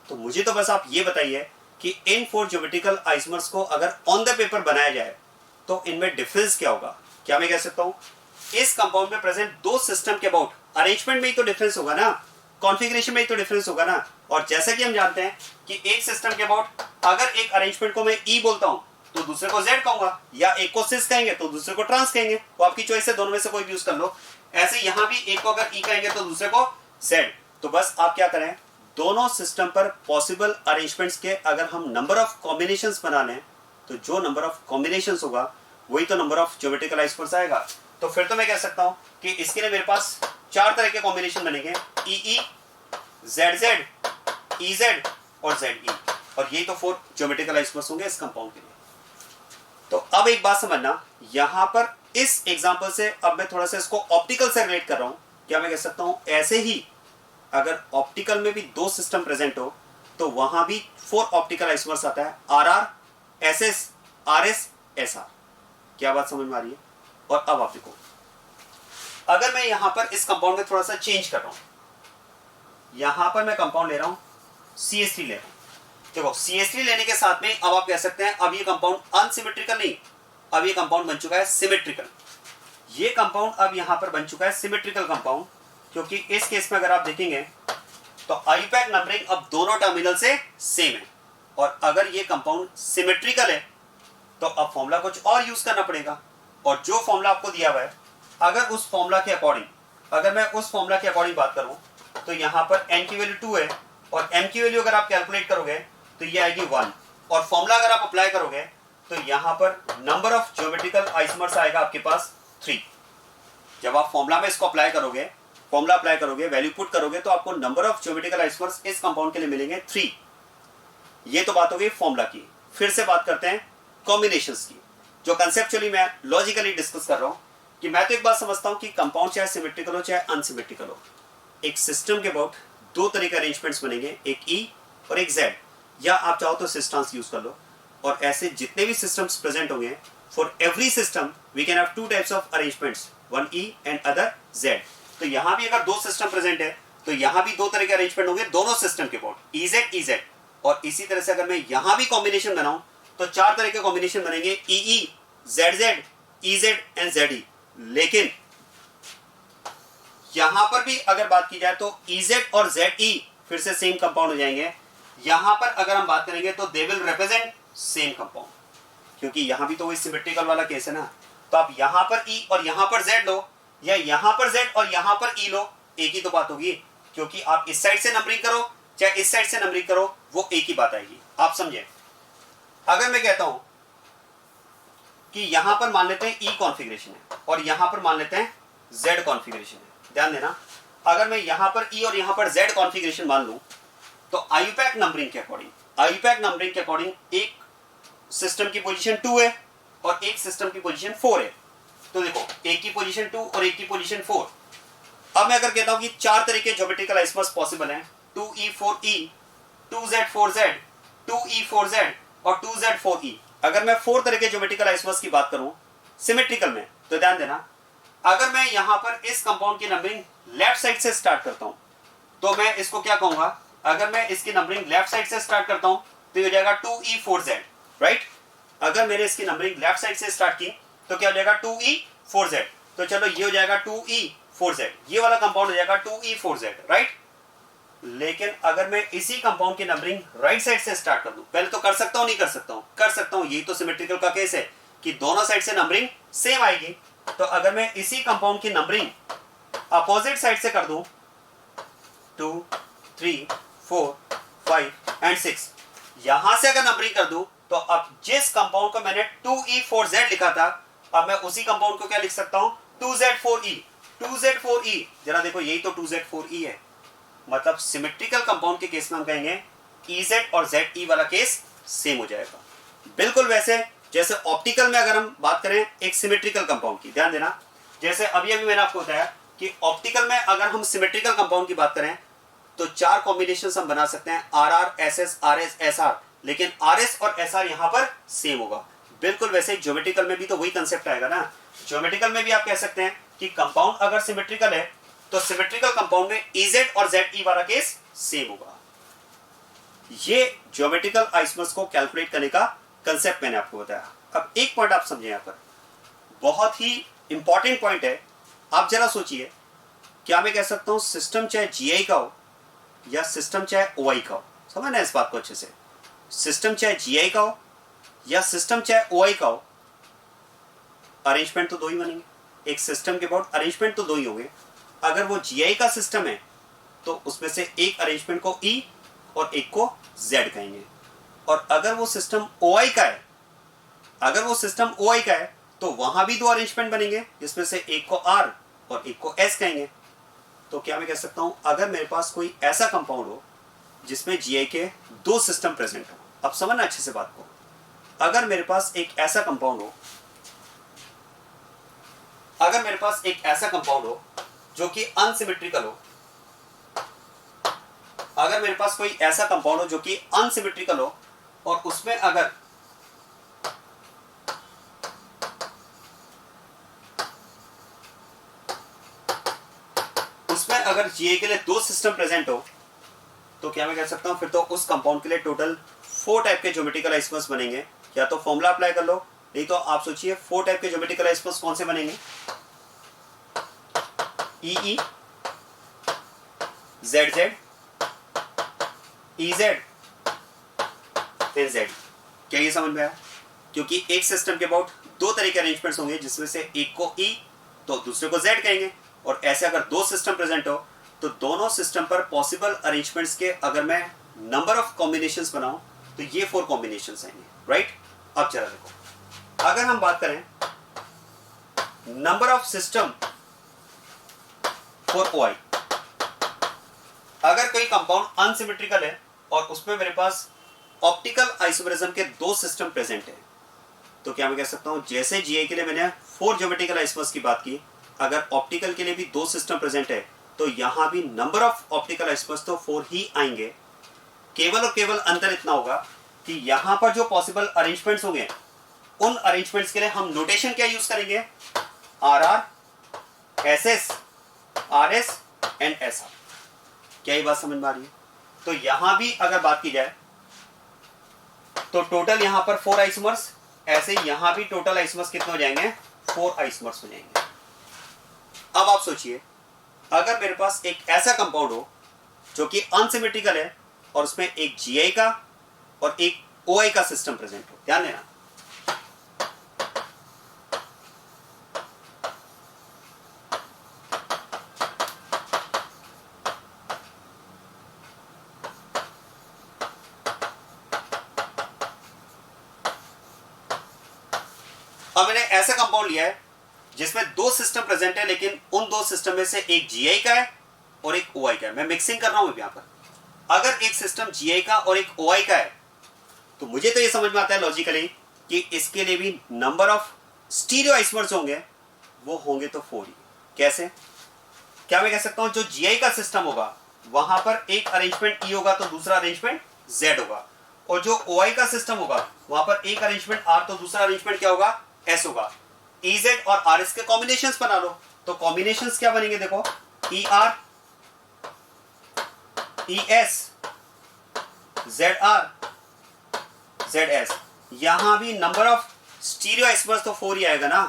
तो मुझे तो बस आप ये बताइए कि इन 4 ज्योमेट्रिकल आइसोमर्स को अगर ऑन द पेपर बनाया जाए तो इनमें डिफरेंस क्या होगा। क्या मैं कह सकता हूं इस कंपाउंड में प्रेजेंट दो सिस्टम के अबाउट अरेंजमेंट में ही तो डिफरेंस होगा ना, कॉन्फ़िगरेशन में ही तो डिफरेंस होगा ना। और जैसा कि हम जानते हैं कि एक सिस्टम के अबाउट अगर एक अरेंजमेंट को मैं ई बोलता हूं तो दूसरे को जेड कहूंगा, या एक को सिस कहेंगे तो दूसरे को ट्रांस कहेंगे, वो आपकी चॉइस है, दोनों में से कोई भी यूज कर लो। ऐसे यहां भी एक को अगर ई कहेंगे तो दूसरे को जेड। तो बस आप क्या करें, दोनों सिस्टम पर पॉसिबल अरेंजमेंट्स के अगर हम नंबर ऑफ कॉम्बिनेशंस बना लें तो जो नंबर ऑफ कॉम्बिनेशंस होगा वही तो नंबर ऑफ ज्योमेट्रिकल आइसोमर्स आएगा। तो फिर तो मैं कह सकता हूं कि इसके लिए मेरे पास 4 तरह के कॉम्बिनेशन बनेंगे, E Z Z, E Z और जेड ई, और ये तो 4 ज्योमेट्रिकल आइसोमर्स होंगे इस कंपाउंड के लिए। तो अब एक बात समझना, यहां पर इस एग्जांपल से अब मैं थोड़ा सा इसको ऑप्टिकल से रिलेट कर रहा हूं। क्या मैं कह सकता हूं ऐसे ही अगर ऑप्टिकल में भी दो सिस्टम प्रेजेंट हो तो वहां भी 4 ऑप्टिकल आइसोमर्स आता है, R R, S S, R S, S R. क्या बात समझ में आ रही है। और अब आप देखो, अगर मैं यहां पर इस कंपाउंड में थोड़ा सा चेंज कर रहा हूं, यहां पर मैं कंपाउंड ले रहा हूं CH3 ले रहा हूं। देखो CH3 लेने के साथ में अब आप कह सकते हैं अब ये कंपाउंड अनसिमेट्रिकल नहीं, अब ये कंपाउंड बन चुका है सिमेट्रिकल। ये कंपाउंड अब यहां पर बन चुका है सिमेट्रिकल कंपाउंड, क्योंकि इस केस में अगर आप देखेंगे तो आईयूपैक नंबरिंग अब दोनों टर्मिनल से सेम है। और अगर ये कंपाउंड सिमेट्रिकल है तो अब फॉर्मूला कुछ और यूज करना पड़ेगा, और जो फॉर्मूला आपको दिया हुआ है अगर उस फॉर्मूला के अकॉर्डिंग, अगर मैं उस फॉर्मूला के अकॉर्डिंग बात करूं तो यहां पर n की वैल्यू 2 है और m की वैल्यू अगर आप कैलकुलेट करोगे तो ये आएगी 1, और फॉर्मूला अगर आप अप्लाई करोगे तो यहां पर नंबर ऑफ ज्योमेट्रिकल आइसोमर्स आएगा आपके पास 3। जब आप फॉर्मूला में इसको अप्लाई करोगे, फॉर्मूला अप्लाई करोगे, वैल्यू पुट करोगे तो आपको नंबर ऑफ ज्योमेट्रिकल आइसोमर्स इस कंपाउंड के लिए मिलेंगे 3। ये तो बात हो गई फॉर्मूला की। फिर से बात करते हैं कॉम्बिनेशंस की, जो कंसेप्चुअली मैं लॉजिकली डिस्कस कर रहा हूं कि मैं तो एक बात समझता हूं कि कंपाउंड चाहे सिमेट्रिकल हो चाहे अनसिमेट्रिकल हो, एक सिस्टम के अबाउट दो तरह के अरेंजमेंट्स बनेंगे, एक ई और एक जेड, या आप चाहो तो सिस्टम्स यूज कर लो। और ऐसे जितने भी सिस्टम्स प्रेजेंट होंगे, for every system we can have 2 types of arrangements, one E and other Z. तो यहां भी अगर दो सिस्टम प्रेजेंट है तो यहां भी दो तरह के अरेंजमेंट होंगे दोनों सिस्टम के अबाउट, ई जेड। और इसी तरह से अगर मैं यहां भी कॉम्बिनेशन बनाऊं तो 4 तरह के कॉम्बिनेशन बनेंगे, E Z Z, EZ and ZE, लेकिन यहां पर भी अगर बात की जाए तो EZ और ZE फिर से सेम कंपाउंड हो जाएंगे। यहां पर अगर हम बात करेंगे तो they will represent same compound, क्योंकि यहां भी तो वही सिमेट्रिकल वाला केस है ना। तो आप यहां पर E और यहां पर Z लो, या यहां पर Z और यहां पर E लो, एक ही तो बात होगी, क्योंकि आप इस साइड से नंबरिंग करो चाहे इस साइड से नंबरिंग करो, वो एक ही बात आएगी। आप समझे? अगर मैं कहता हूं कि यहां पर मान लेते हैं E कॉन्फ़िगरेशन है और यहां पर मान लेते हैं Z कॉन्फ़िगरेशन है, ध्यान देना, अगर मैं यहां पर E और यहां पर Z कॉन्फ़िगरेशन मान लूं तो आईयूपैक नंबरिंग के अकॉर्डिंग एक सिस्टम की पोजीशन 2 है और एक सिस्टम की पोजीशन 4 है। तो देखो, एक की पोजीशन 2 और एक की पोजीशन 4। अब मैं अगर कहता हूं कि 4 तरह के ज्योमेट्रिकल आइसोमर्स पॉसिबल हैं, 2E4E, 2Z4Z, 2E4Z और 2Z4E। अगर मैं 4 तरह के ज्योमेट्रिकल आइसोमर्स की बात करूं सिमेट्रिकल में, तो ध्यान देना, अगर मैं यहां पर इस कंपाउंड की नंबरिंग लेफ्ट साइड से स्टार्ट करता हूं तो मैं इसको क्या कहूंगा, अगर मैं इसकी नंबरिंग लेफ्ट साइड से स्टार्ट करता हूं तो ये हो जाएगा 2E4Z, राइट। अगर मैंने इसकी नंबरिंग लेफ्ट साइड से स्टार्ट की तो क्या हो जाएगा 2E4Z। तो चलो ये हो जाएगा 2E4Z, ये वाला कंपाउंड हो जाएगा 2E4Z, राइट। लेकिन अगर मैं इसी कंपाउंड की नंबरिंग राइट साइड से स्टार्ट कर दूं, पहले तो कर सकता हूं, नहीं कर सकता हूं, कर सकता हूं, यही तो सिमेट्रिकल का केस है कि दोनों साइड से नंबरिंग सेम आएगी। तो अगर मैं इसी कंपाउंड की नंबरिंग अपोजिट साइड से कर दूं 2, 3, 4, 5 एंड 6, यहां से अगर नंबरिंग कर दूं तो अब जिस कंपाउंड को मैंने 2E4Z लिखा था, अब मैं उसी कंपाउंड को क्या लिख सकता हूं, 2Z4E। 2Z4E, जरा देखो, यही तो 2Z4E है। मतलब सिमेट्रिकल कंपाउंड के केस में हम कहेंगे EZ और ZE वाला केस सेम हो जाएगा। बिल्कुल वैसे जैसे ऑप्टिकल में अगर हम बात करें एक सिमेट्रिकल कंपाउंड की, ध्यान देना, जैसे अभी मैंने आपको बताया कि ऑप्टिकल में अगर हम सिमेट्रिकल कंपाउंड की बात करें तो 4 कॉम्बिनेशन हम बना सकते हैं, RR, SS, RS, SR, लेकिन RS और SR यहां पर सेम होगा। बिल्कुल वैसे ज्योमेट्रिकल में भी तो वही कंसेप्ट आएगा ना। ज्योमेट्रिकल में भी आप कह सकते हैं कि कंपाउंड अगर सिमेट्रिकल है तो सिमेट्रिकल कंपाउंड में EZ और ZE वाला केस सेम होगा। ये ज्योमेट्रिकल आइसोमर्स को कैलकुलेट करने का कंसेप्ट मैंने आपको बताया। अब एक पॉइंट आप समझें, यहां पर बहुत ही इंपॉर्टेंट पॉइंट है। आप जरा सोचिए, क्या मैं कह सकता हूं सिस्टम चाहे GI का हो या सिस्टम चाहे OI का हो, समझना इस बात को अच्छे से, सिस्टम चाहे GI का हो या सिस्टम चाहे OI का हो, अरेंजमेंट तो दो ही बनेंगे। एक सिस्टम के अबाउट अरेंजमेंट तो दो ही होंगे। अगर वो GI का सिस्टम है तो उसमें से एक अरेंजमेंट को E और एक को Z कहेंगे, और अगर वो सिस्टम OI का है, तो वहां भी दो अरेंजमेंट बनेंगे जिसमें से एक को R और एक को S कहेंगे। तो क्या मैं कह सकता हूं, अगर मेरे पास कोई ऐसा कंपाउंड हो जिसमें GI के दो सिस्टम प्रेजेंट हो, अब समझना अच्छे से बात को, अगर मेरे पास एक ऐसा कंपाउंड हो जो कि अनसिमेट्रिकल हो, अगर मेरे पास कोई ऐसा कंपाउंड हो जो कि अनसिमेट्रिकल हो और उसमें अगर GI के लिए दो सिस्टम प्रेजेंट हो, तो क्या मैं कह सकता हूं फिर तो उस कंपाउंड के लिए टोटल 4 टाइप के ज्योमेट्रिकल आइसोमर्स बनेंगे। या तो फॉर्मूला अप्लाई कर लो, नहीं तो आप सोचिए 4 टाइप के ज्योमेट्रिकल आइसोमर्स कौन से बनेंगे, EE, ZZ, EZ and Z। क्या ये समझ में आया? क्योंकि एक सिस्टम के अबाउट दो तरह के अरेंजमेंट्स होंगे जिसमें से एक को E तो दूसरे को Z कहेंगे, और ऐसे अगर दो सिस्टम प्रेजेंट हो तो दोनों सिस्टम पर पॉसिबल अरेंजमेंट्स के अगर मैं नंबर ऑफ कॉम्बिनेशंस बनाऊं तो ये 4 कॉम्बिनेशंस आएंगे, राइट। अब जरा देखो, अगर हम बात करें number of system for OI, अगर कोई कंपाउंड अनसिमेट्रिकल है और उसमें मेरे पास ऑप्टिकल आइसोमेरिज्म के दो सिस्टम प्रेजेंट है, तो क्या मैं कह सकता हूं जैसे GI के लिए मैंने 4 ज्योमेट्रिकल आइसोमर्स की बात की, अगर ऑप्टिकल के लिए भी दो सिस्टम प्रेजेंट है तो यहां भी नंबर ऑफ ऑप्टिकल आइसोमर्स तो 4 ही आएंगे। केवल और केवल अंतर इतना होगा कि यहां पर जो पॉसिबल अरेंजमेंट्स होंगे उन अरेंजमेंट्स के लिए हम नोटेशन क्या यूज करेंगे, RR, SS, RS and SR। क्या ये बात समझ में आ रही है? तो यहां भी अगर बात की जाए तो टोटल यहां पर 4 आइसोमर्स, ऐसे यहां भी टोटल आइसोमर्स कितने हो जाएंगे, 4 आइसोमर्स हो जाएंगे। अब आप सोचिए, अगर मेरे पास एक ऐसा कंपाउंड हो जो कि अनसिमेट्रिकल है और उसमें एक GI का और एक OI का सिस्टम प्रेजेंट हो, ध्यान देना। अब मैंने ऐसा कंपाउंड लिया है जिसमें 2 सिस्टम प्रेजेंट है, लेकिन उन 2 सिस्टम में से एक GI का है और एक OI का है। मैं मिक्सिंग कर रहा हूं यहां पर। अगर एक सिस्टम GI का और एक OI का है तो मुझे तो ये समझ में आता है लॉजिकली कि इसके लिए भी नंबर ऑफ स्टीरियो आइसोमर्स होंगे, वो होंगे तो 4 ही। कैसे? क्या मैं कह सकता हूं जो GI का सिस्टम होगा वहां पर एक अरेंजमेंट E होगा तो दूसरा अरेंजमेंट Z होगा, और जो OI का सिस्टम होगा वहां पर एक अरेंजमेंट R तो दूसरा अरेंजमेंट क्या होगा? S होगा। EZ और RS के कॉम्बिनेशंस बना लो, तो कॉम्बिनेशंस क्या बनेंगे? देखो, ER ES ZR ZS। यहां भी नंबर ऑफ स्टीरियो आइसोमर्स तो 4 ही आएगा ना।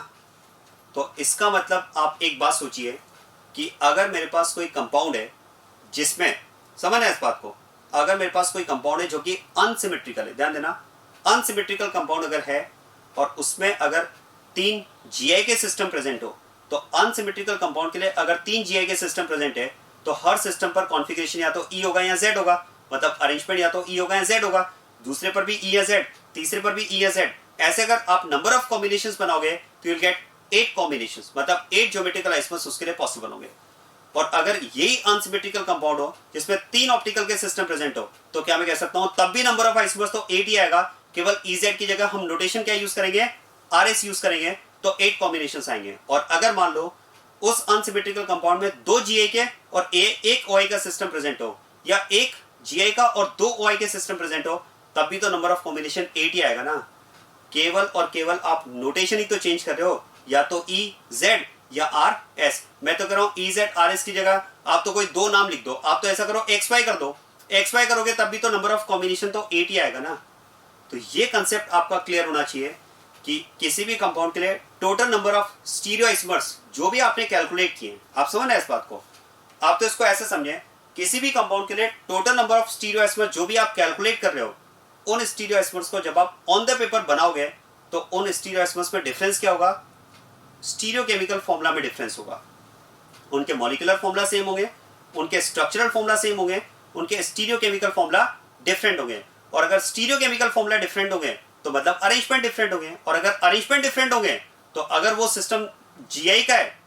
तो इसका मतलब आप एक बात सोचिए कि अगर मेरे पास कोई कंपाउंड है जिसमें, समझना इस बात को, अगर मेरे पास कोई कंपाउंड है जो कि अनसिमेट्रिकल है, ध्यान देना, अनसिमेट्रिकल कंपाउंड अगर है और उसमें अगर 3 GI के सिस्टम प्रेजेंट हो, तो अनसिमेट्रिकल कंपाउंड के लिए अगर 3 GI के सिस्टम प्रेजेंट है तो हर सिस्टम पर कॉन्फ़िगरेशन या तो E होगा या Z होगा, मतलब अरेंजमेंट या तो E होगा या Z होगा, दूसरे पर भी E या Z, तीसरे पर भी E या Z। ऐसे अगर आप नंबर ऑफ कॉम्बिनेशंस बनाओगे तो यू विल गेट 8 कॉम्बिनेशंस, मतलब 8 ज्योमेट्रिकल आइसोमर्स उसके लिए पॉसिबल होंगे। और अगर यही अनसिमेट्रिकल कंपाउंड हो जिसमें 3 ऑप्टिकल के सिस्टम प्रेजेंट हो, तो क्या मैं कह सकता हूं तब भी नंबर ऑफ आइसोमर्स तो 8 ही आएगा। केवल EZ की जगह हम नोटेशन क्या यूज करेंगे? RS यूज करेंगे, तो 8 कॉम्बिनेशंस आएंगे। और अगर मान लो उस अनसिमेट्रिकल कंपाउंड में 2 GI के और एक OI का सिस्टम प्रेजेंट हो, या एक GI का और 2 OI के सिस्टम प्रेजेंट हो, तब भी तो नंबर ऑफ कॉम्बिनेशन 8 ही आएगा ना। केवल और केवल आप नोटेशन ही तो चेंज कर रहे हो, या तो EZ या RS। मैं तो कह रहा हूं EZ RS की जगह आप तो कोई 2 नाम लिख दो, आप तो ऐसा करो XY कर दो, XY करोगे तब भी तो नंबर ऑफ कॉम्बिनेशन तो 8 ही आएगा ना। तो ये कंसेप्ट आपका क्लियर होना चाहिए कि किसी भी कंपाउंड के लिए total number of stereo isomers जो भी आपने कैलकुलेट किए, आप समझना इस बात को, आप तो इसको ऐसे समझें, किसी भी कंपाउंड के लिए total number of stereo isomers जो भी आप कैलकुलेट कर रहे हो, उन स्टीरियो आइसोमर्स को जब आप ऑन द पेपर बनाओगे तो उन स्टीरियो आइसोमर्स में डिफरेंस क्या होगा? स्टीरियो केमिकल फॉर्मूला में डिफरेंस होगा। उनके मॉलिक्यूलर फॉर्मूला सेम होंगे, उनके स्ट्रक्चरल फॉर्मूला सेम होंगे, उनके स्टीरियो केमिकल फॉर्मूला डिफरेंट होंगे। और अगर स्टीरियो केमिकल फॉर्मूला डिफरेंट होंगे तो मतलब अरेंजमेंट डिफरेंट होंगे, और अगर अरेंजमेंट डिफरेंट होंगे तो अगर वो सिस्टम GI का है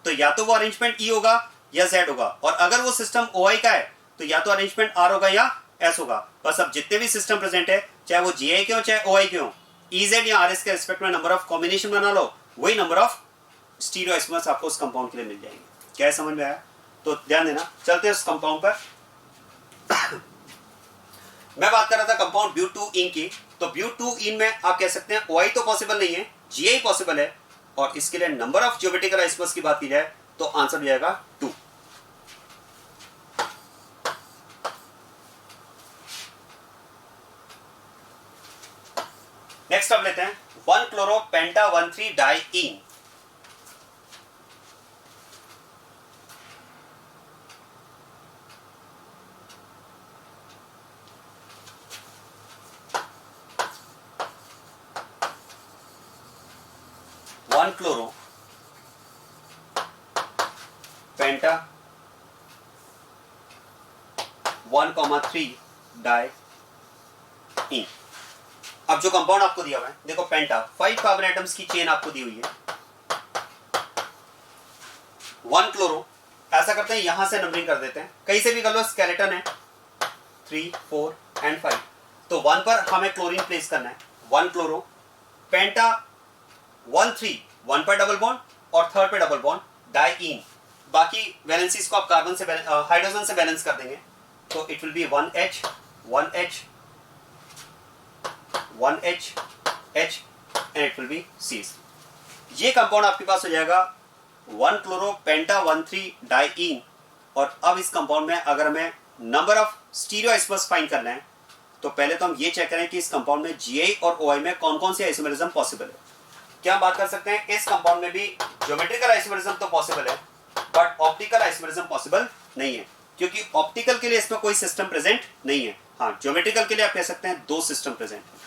तो या तो वो अरेंजमेंट E होगा या Z होगा, और अगर वो सिस्टम OI का है तो या तो अरेंजमेंट R होगा या S होगा। बस अब जितने भी सिस्टम प्रेजेंट है, चाहे वो GI के हो चाहे OI के हो, EZ या RS के रिस्पेक्ट में नंबर ऑफ कॉम्बिनेशन बना लो, वही नंबर ऑफ स्टीरियो आइसोमर्स आपको उस कंपाउंड के लिए मिल जाएंगे। क्या समझ में आया? तो ध्यान देना, चलते हैं उस कंपाउंड पर। मैं बात कर रहा था कंपाउंड ब्यूटूइन की, तो ब्यूटूइन में आप कह सकते हैं OI तो पॉसिबल नहीं है, GI पॉसिबल है, और इसके लिए नंबर ऑफ ज्योमेट्रिकल आइसोमर्स की बात की जाए तो आंसर हो जाएगा 2। नेक्स्ट अब लेते हैं 1-chloro-penta-1,3 डाइईन। chloro पेंटा 1,3 डाइईन। अब जो कंपाउंड आपको दिया हुआ है, देखो पेंटा 5 कार्बन एटम्स की चेन आपको दी हुई है। 1 क्लोरो, ऐसा करते हैं यहां से नंबरिंग कर देते हैं, कहीं से भी कर लो, स्केलेटन है 3, 4 एंड 5, तो 1 पर हमें क्लोरीन प्लेस करना है। 1 क्लोरो पेंटा 1,3, 1 पर डबल बॉन्ड और 3rd पे डबल बॉन्ड डाइईन। बाकी वैलेंसीज को आप कार्बन से हाइड्रोजन से बैलेंस कर देंगे, तो it will B 1H 1H 1H H and it will B C। ये कंपाउंड आपके पास हो जाएगा 1-chloro-penta-1,3 डाइईन। और अब इस कंपाउंड में अगर हमें number of stereo isomers find करना है, तो पहले तो हम ये चेक करें कि इस कंपाउंड में GI और OI में कौन कौन से आइसोमरिज्म पॉसिबल है। क्या हम बात कर सकते हैं, इस कंपाउंड में भी ज्योमेट्रिकल आइसोमेरिज्म तो पॉसिबल है बट ऑप्टिकल आइसोमेरिज्म पॉसिबल नहीं है, क्योंकि ऑप्टिकल के लिए इसमें कोई सिस्टम प्रेजेंट नहीं है। हाँ, ज्योमेट्रिकल के लिए आप कह सकते हैं दो सिस्टम प्रेजेंट है।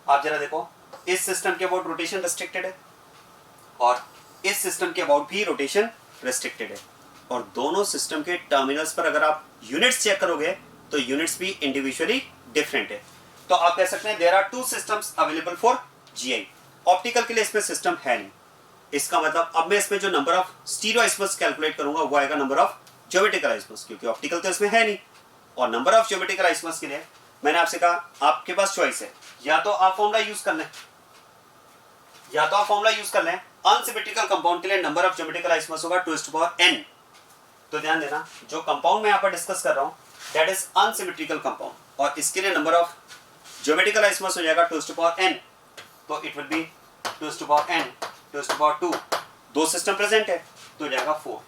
आप जरा देखो, इस सिस्टम के अबाउट रोटेशन रेस्ट्रिक्टेड है और इस सिस्टम के अबाउट भी रोटेशन रेस्ट्रिक्टेड है, और दोनों सिस्टम के टर्मिनल्स पर अगर आप यूनिट्स चेक करोगे तो यूनिट्स भी इंडिविजुअली डिफरेंट है। तो आप कह सकते हैं there are two systems available for GI. Optical के लिए इसमें सिस्टम है नहीं, इसका मतलब अब मैं इसमें जो number of stereo isomers calculate करूंगा वो आएगा नंबर ऑफ ज्योमेट्रिकल आइसोमर्स, क्योंकि ऑप्टिकल तो इसमें है नहीं। और नंबर ऑफ ज्योमेट्रिकल आइसोमर्स के लिए मैंने आपसे कहा आपके पास चॉइस है, या तो आप फॉर्मूला यूज कर लें, अनसिमेट्रिकल कंपाउंड के लिए नंबर ऑफ ज्योमेट्रिकल आइसोमर्स होगा 2n। तो ध्यान देना, जो कंपाउंड मैं यहाँ पर डिस्कस कर रहा हूँ दैट इज अनसिमेट्रिकल कंपाउंड, और इसके लिए नंबर ऑफ ज्योमेट्रिकल आइसोमर्स हो जाएगा 2n। तो इट विल बी 2n 2 दो सिस्टम प्रेजेंट है तो हो जाएगा 4।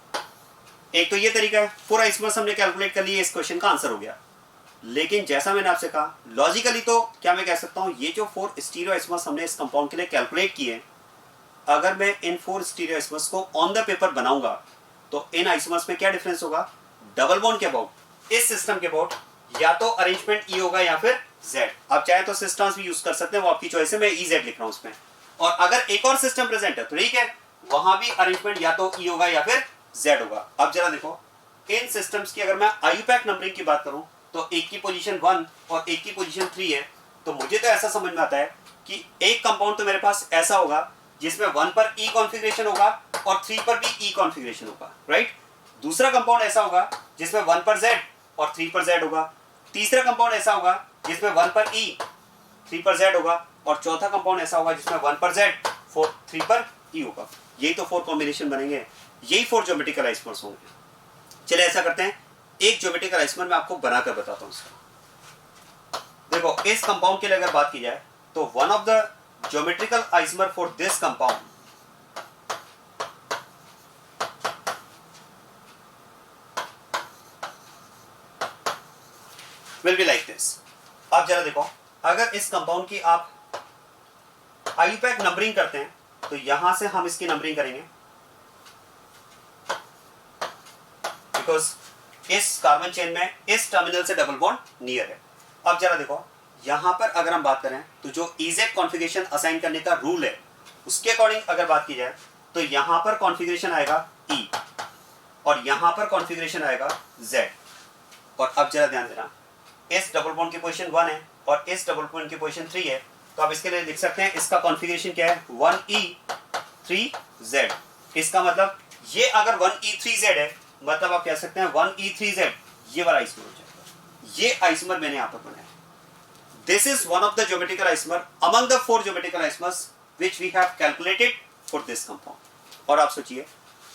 एक तो ये तरीका है, 4 आइसोमर्स हमने कैलकुलेट कर लिए, इस क्वेश्चन का आंसर हो गया। लेकिन जैसा मैंने आपसे कहा लॉजिकली तो क्या मैं कह सकता हूँ, ये जो 4 स्टीरियो आइसोमर्स हमने इस कंपाउंड के लिए कैलकुलेट किए, अगर मैं इन 4 स्टीरियो आइसोमर्स को ऑन द पेपर बनाऊंगा तो इन आइसोमर्स में क्या डिफरेंस होगा, डबल बॉन्ड के अबाउट, इस सिस्टम के अबाउट या तो अरेंजमेंट ई होगा या फिर जेड। आप चाहे तो सिस्टम्स भी यूज कर सकते हैं, वो आपकी चॉइस है, मैं ई जेड लिख रहा हूं उसमें। और अगर एक और सिस्टम प्रेजेंट है तो ठीक है, वहां भी अरेंजमेंट या तो ई होगा या फिर जेड होगा। अब जरा देखो, इन सिस्टम्स की अगर मैं आईयूपैक नंबरिंग की बात करूं तो एक की पोजीशन 1 और एक की पोजीशन 3 है, तो मुझे तो ऐसा समझ में आता है कि एक कंपाउंड तो मेरे पास ऐसा होगा जिसमें 1 पर ई कॉन्फ़िगरेशन होगा और 3 पर भी ई कॉन्फ़िगरेशन होगा, राइट। दूसरा कंपाउंड ऐसा होगा जिसमें 1 पर जेड और 3 पर जेड होगा। तीसरा कंपाउंड ऐसा होगा जिसमें 1 पर ई 3 पर जेड होगा, और चौथा कंपाउंड ऐसा होगा जिसमें 1 पर जेड 3 पर ई होगा। यही तो 4 कॉम्बिनेशन बनेंगे, यही 4 ज्योमेट्रिकल आइसोमर्स होंगे। चलिए ऐसा करते हैं, एक ज्योमेट्रिकल आइसोमर मैं आपको बनाकर बताता हूं इसका। देखो, इस कंपाउंड के लिए अगर बात की जाए तो one of the geometrical isomer for this compound will be like this. आप जरा देखो, अगर इस कंपाउंड की आप आईयूपैक नंबरिंग करते हैं तो यहां से हम इसकी नंबरिंग करेंगे, बिकॉज इस कार्बन चेन में इस टर्मिनल से डबल बॉन्ड नियर है। अब जरा देखो, यहां पर अगर हम बात करें तो जो इजेड कॉन्फ़िगरेशन असाइन करने का रूल है उसके अकॉर्डिंग अगर बात की जाए तो यहां पर कॉन्फ़िगरेशन आएगा ई और यहां पर कॉन्फ़िगरेशन आएगा जेड। और अब जरा ध्यान देना, इस डबल बॉन्ड की पोजीशन 1 है और इस डबल बॉन्ड की पोजीशन 3 है, तो आप इसके लिए लिख सकते हैं इसका कॉन्फ़िगरेशन क्या है, 1e 3z। इसका मतलब ये अगर 1e 3z है, मतलब आप कह सकते हैं 1e 3z ये वाला आइसोमर हो जाएगा। ये आइसोमर मैंने यहां पर बनाया। This is one of the geometrical isomer among the 4 geometrical isomers which we have calculated for this compound. और आप सोचिए,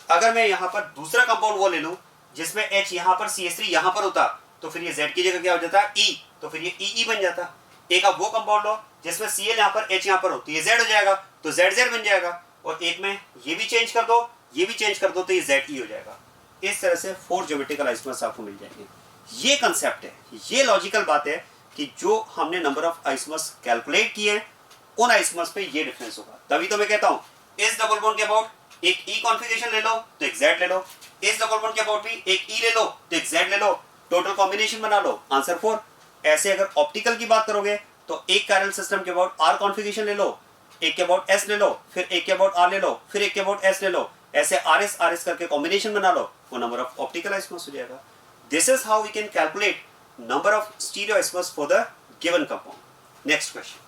अगर मैं यहां पर दूसरा कंपाउंड वो ले लूं जिसमें H यहां पर CH3 यहां पर होता, तो फिर ये Z की जगह क्या हो जाता है, E, तो फिर ये EE बन जाता। एक आप वो कंपाउंड लो जिसमें Cl यहां पर H यहां पर हो, तो ये Z हो जाएगा, तो ZZ बन जाएगा। और एक में ये भी चेंज कर दो, ये भी चेंज कर दो, तो ये ZE हो जाएगा। इस तरह से 4 ज्योमेट्रिकल आइसोमर्स आपको मिल जाएंगे। ये कंसेप्ट है, ये लॉजिकल बात है कि जो हमने नंबर ऑफ आइसोमर्स कैलकुलेट किए हैं उन आइसोमर्स पे ये डिफरेंस होगा। तभी तो मैं कहता हूं इस डबल बॉन्ड के अबाउट एक ई कॉन्फ़िगरेशन ले लो तो एक जेड ले लो, इस डबल बॉन्ड के अबाउट भी एक ई ले लो तो एक जेड ले लो, टोटल कॉम्बिनेशन बना लो, आंसर 4। ऐसे अगर ऑप्टिकल की बात करोगे तो एक पैरेलल सिस्टम के अबाउट आर कॉन्फ़िगरेशन ले लो, एक के अबाउट एस ले लो, फिर एक के अबाउट आर ले लो, फिर एक के अबाउट एस ले लो, ऐसे आर एस करके कॉम्बिनेशन बना लो, वो नंबर ऑफ ऑप्टिकल आइसोमर्स हो जाएगा। This is how we can calculate number of stereoisomers for the given compound. Next question.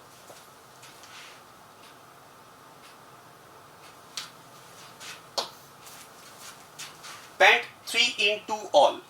Pent 3 in 2 all.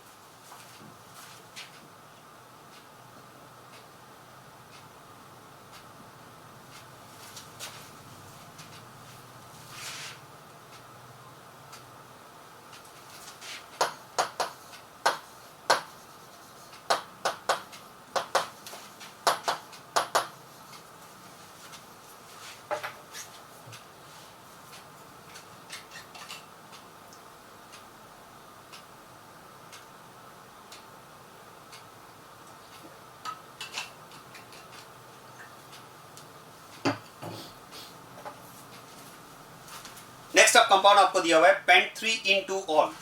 Compound आपको दिया हुआ है पेंट 3-इन-2-ऑल।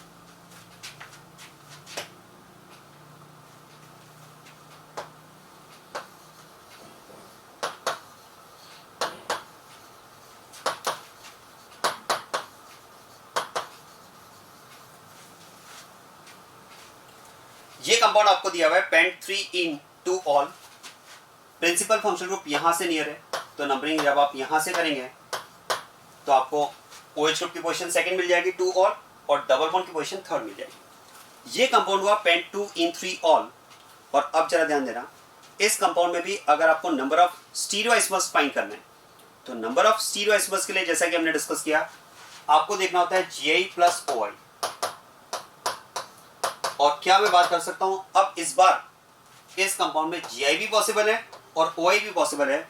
ये कंपाउंड आपको दिया हुआ है पेंट 3-इन-2-ऑल। प्रिंसिपल फंक्शनल ग्रुप यहां से नियर है, तो नंबरिंग जब आप यहां से करेंगे तो आपको OH ग्रुप की पोजीशन सेकंड मिल जाएगी 2-ऑल, और डबल बॉन्ड की पोजीशन थर्ड मिल जाएगी। ये कंपाउंड हुआ पेंट 2-इन-3-ऑल। और अब जरा ध्यान देना, इस कंपाउंड में भी अगर आपको नंबर ऑफ स्टीरियोआइसोमर्स फाइंड करना है, तो नंबर ऑफ स्टीरियोआइसोमर्स के लिए जैसा कि हमने डिस्कस किया, आपको देखना होता है Gi प्लस OI। और क्या मैं बात कर सकता हूं, अब इस बार इस कंपाउंड में Gi भी पॉसिबल है और OI भी पॉसिबल है,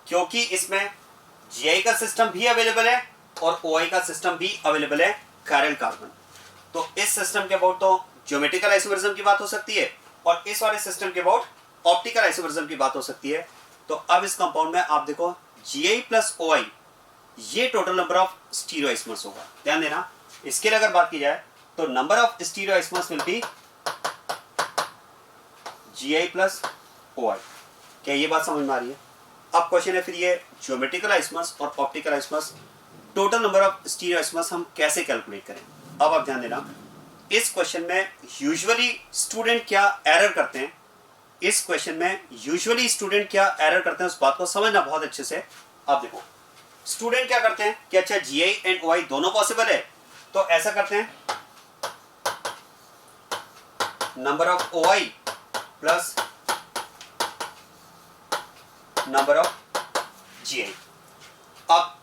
क्योंकि इसमें Gi का सिस्टम भी अवेलेबल है और OI का सिस्टम भी अवेलेबल है कायरल कार्बन। तो इस सिस्टम के अबाउट तो ज्योमेट्रिकल आइसोमरिज्म की बात हो सकती है, और इस वाले सिस्टम के अबाउट ऑप्टिकल आइसोमरिज्म की बात हो सकती है। तो अब इस कंपाउंड में आप देखो Gi प्लस OI, ये टोटल नंबर ऑफ स्टीरियोआइसोमर्स होगा। ध्यान देना, इसके लिए अगर बात की जाए तो number of stereoisomers will be Gi plus OI। क्या ये बात समझ में आ रही है? अब क्वेश्चन है फिर ये ज्योमेट्रिकल आइसोमर्स और optical isomers, total number of stereoisomers हम कैसे कैलकुलेट करें? अब आप ध्यान देना, इस क्वेश्चन में यूजुअली स्टूडेंट क्या एरर करते हैं, इस क्वेश्चन में यूजुअली स्टूडेंट क्या एरर करते हैं, उस बात को समझना बहुत अच्छे से। आप देखो स्टूडेंट क्या करते हैं कि अच्छा Gi एंड OI दोनों पॉसिबल है, तो ऐसा करते हैं number of OI plus number of Gi। अब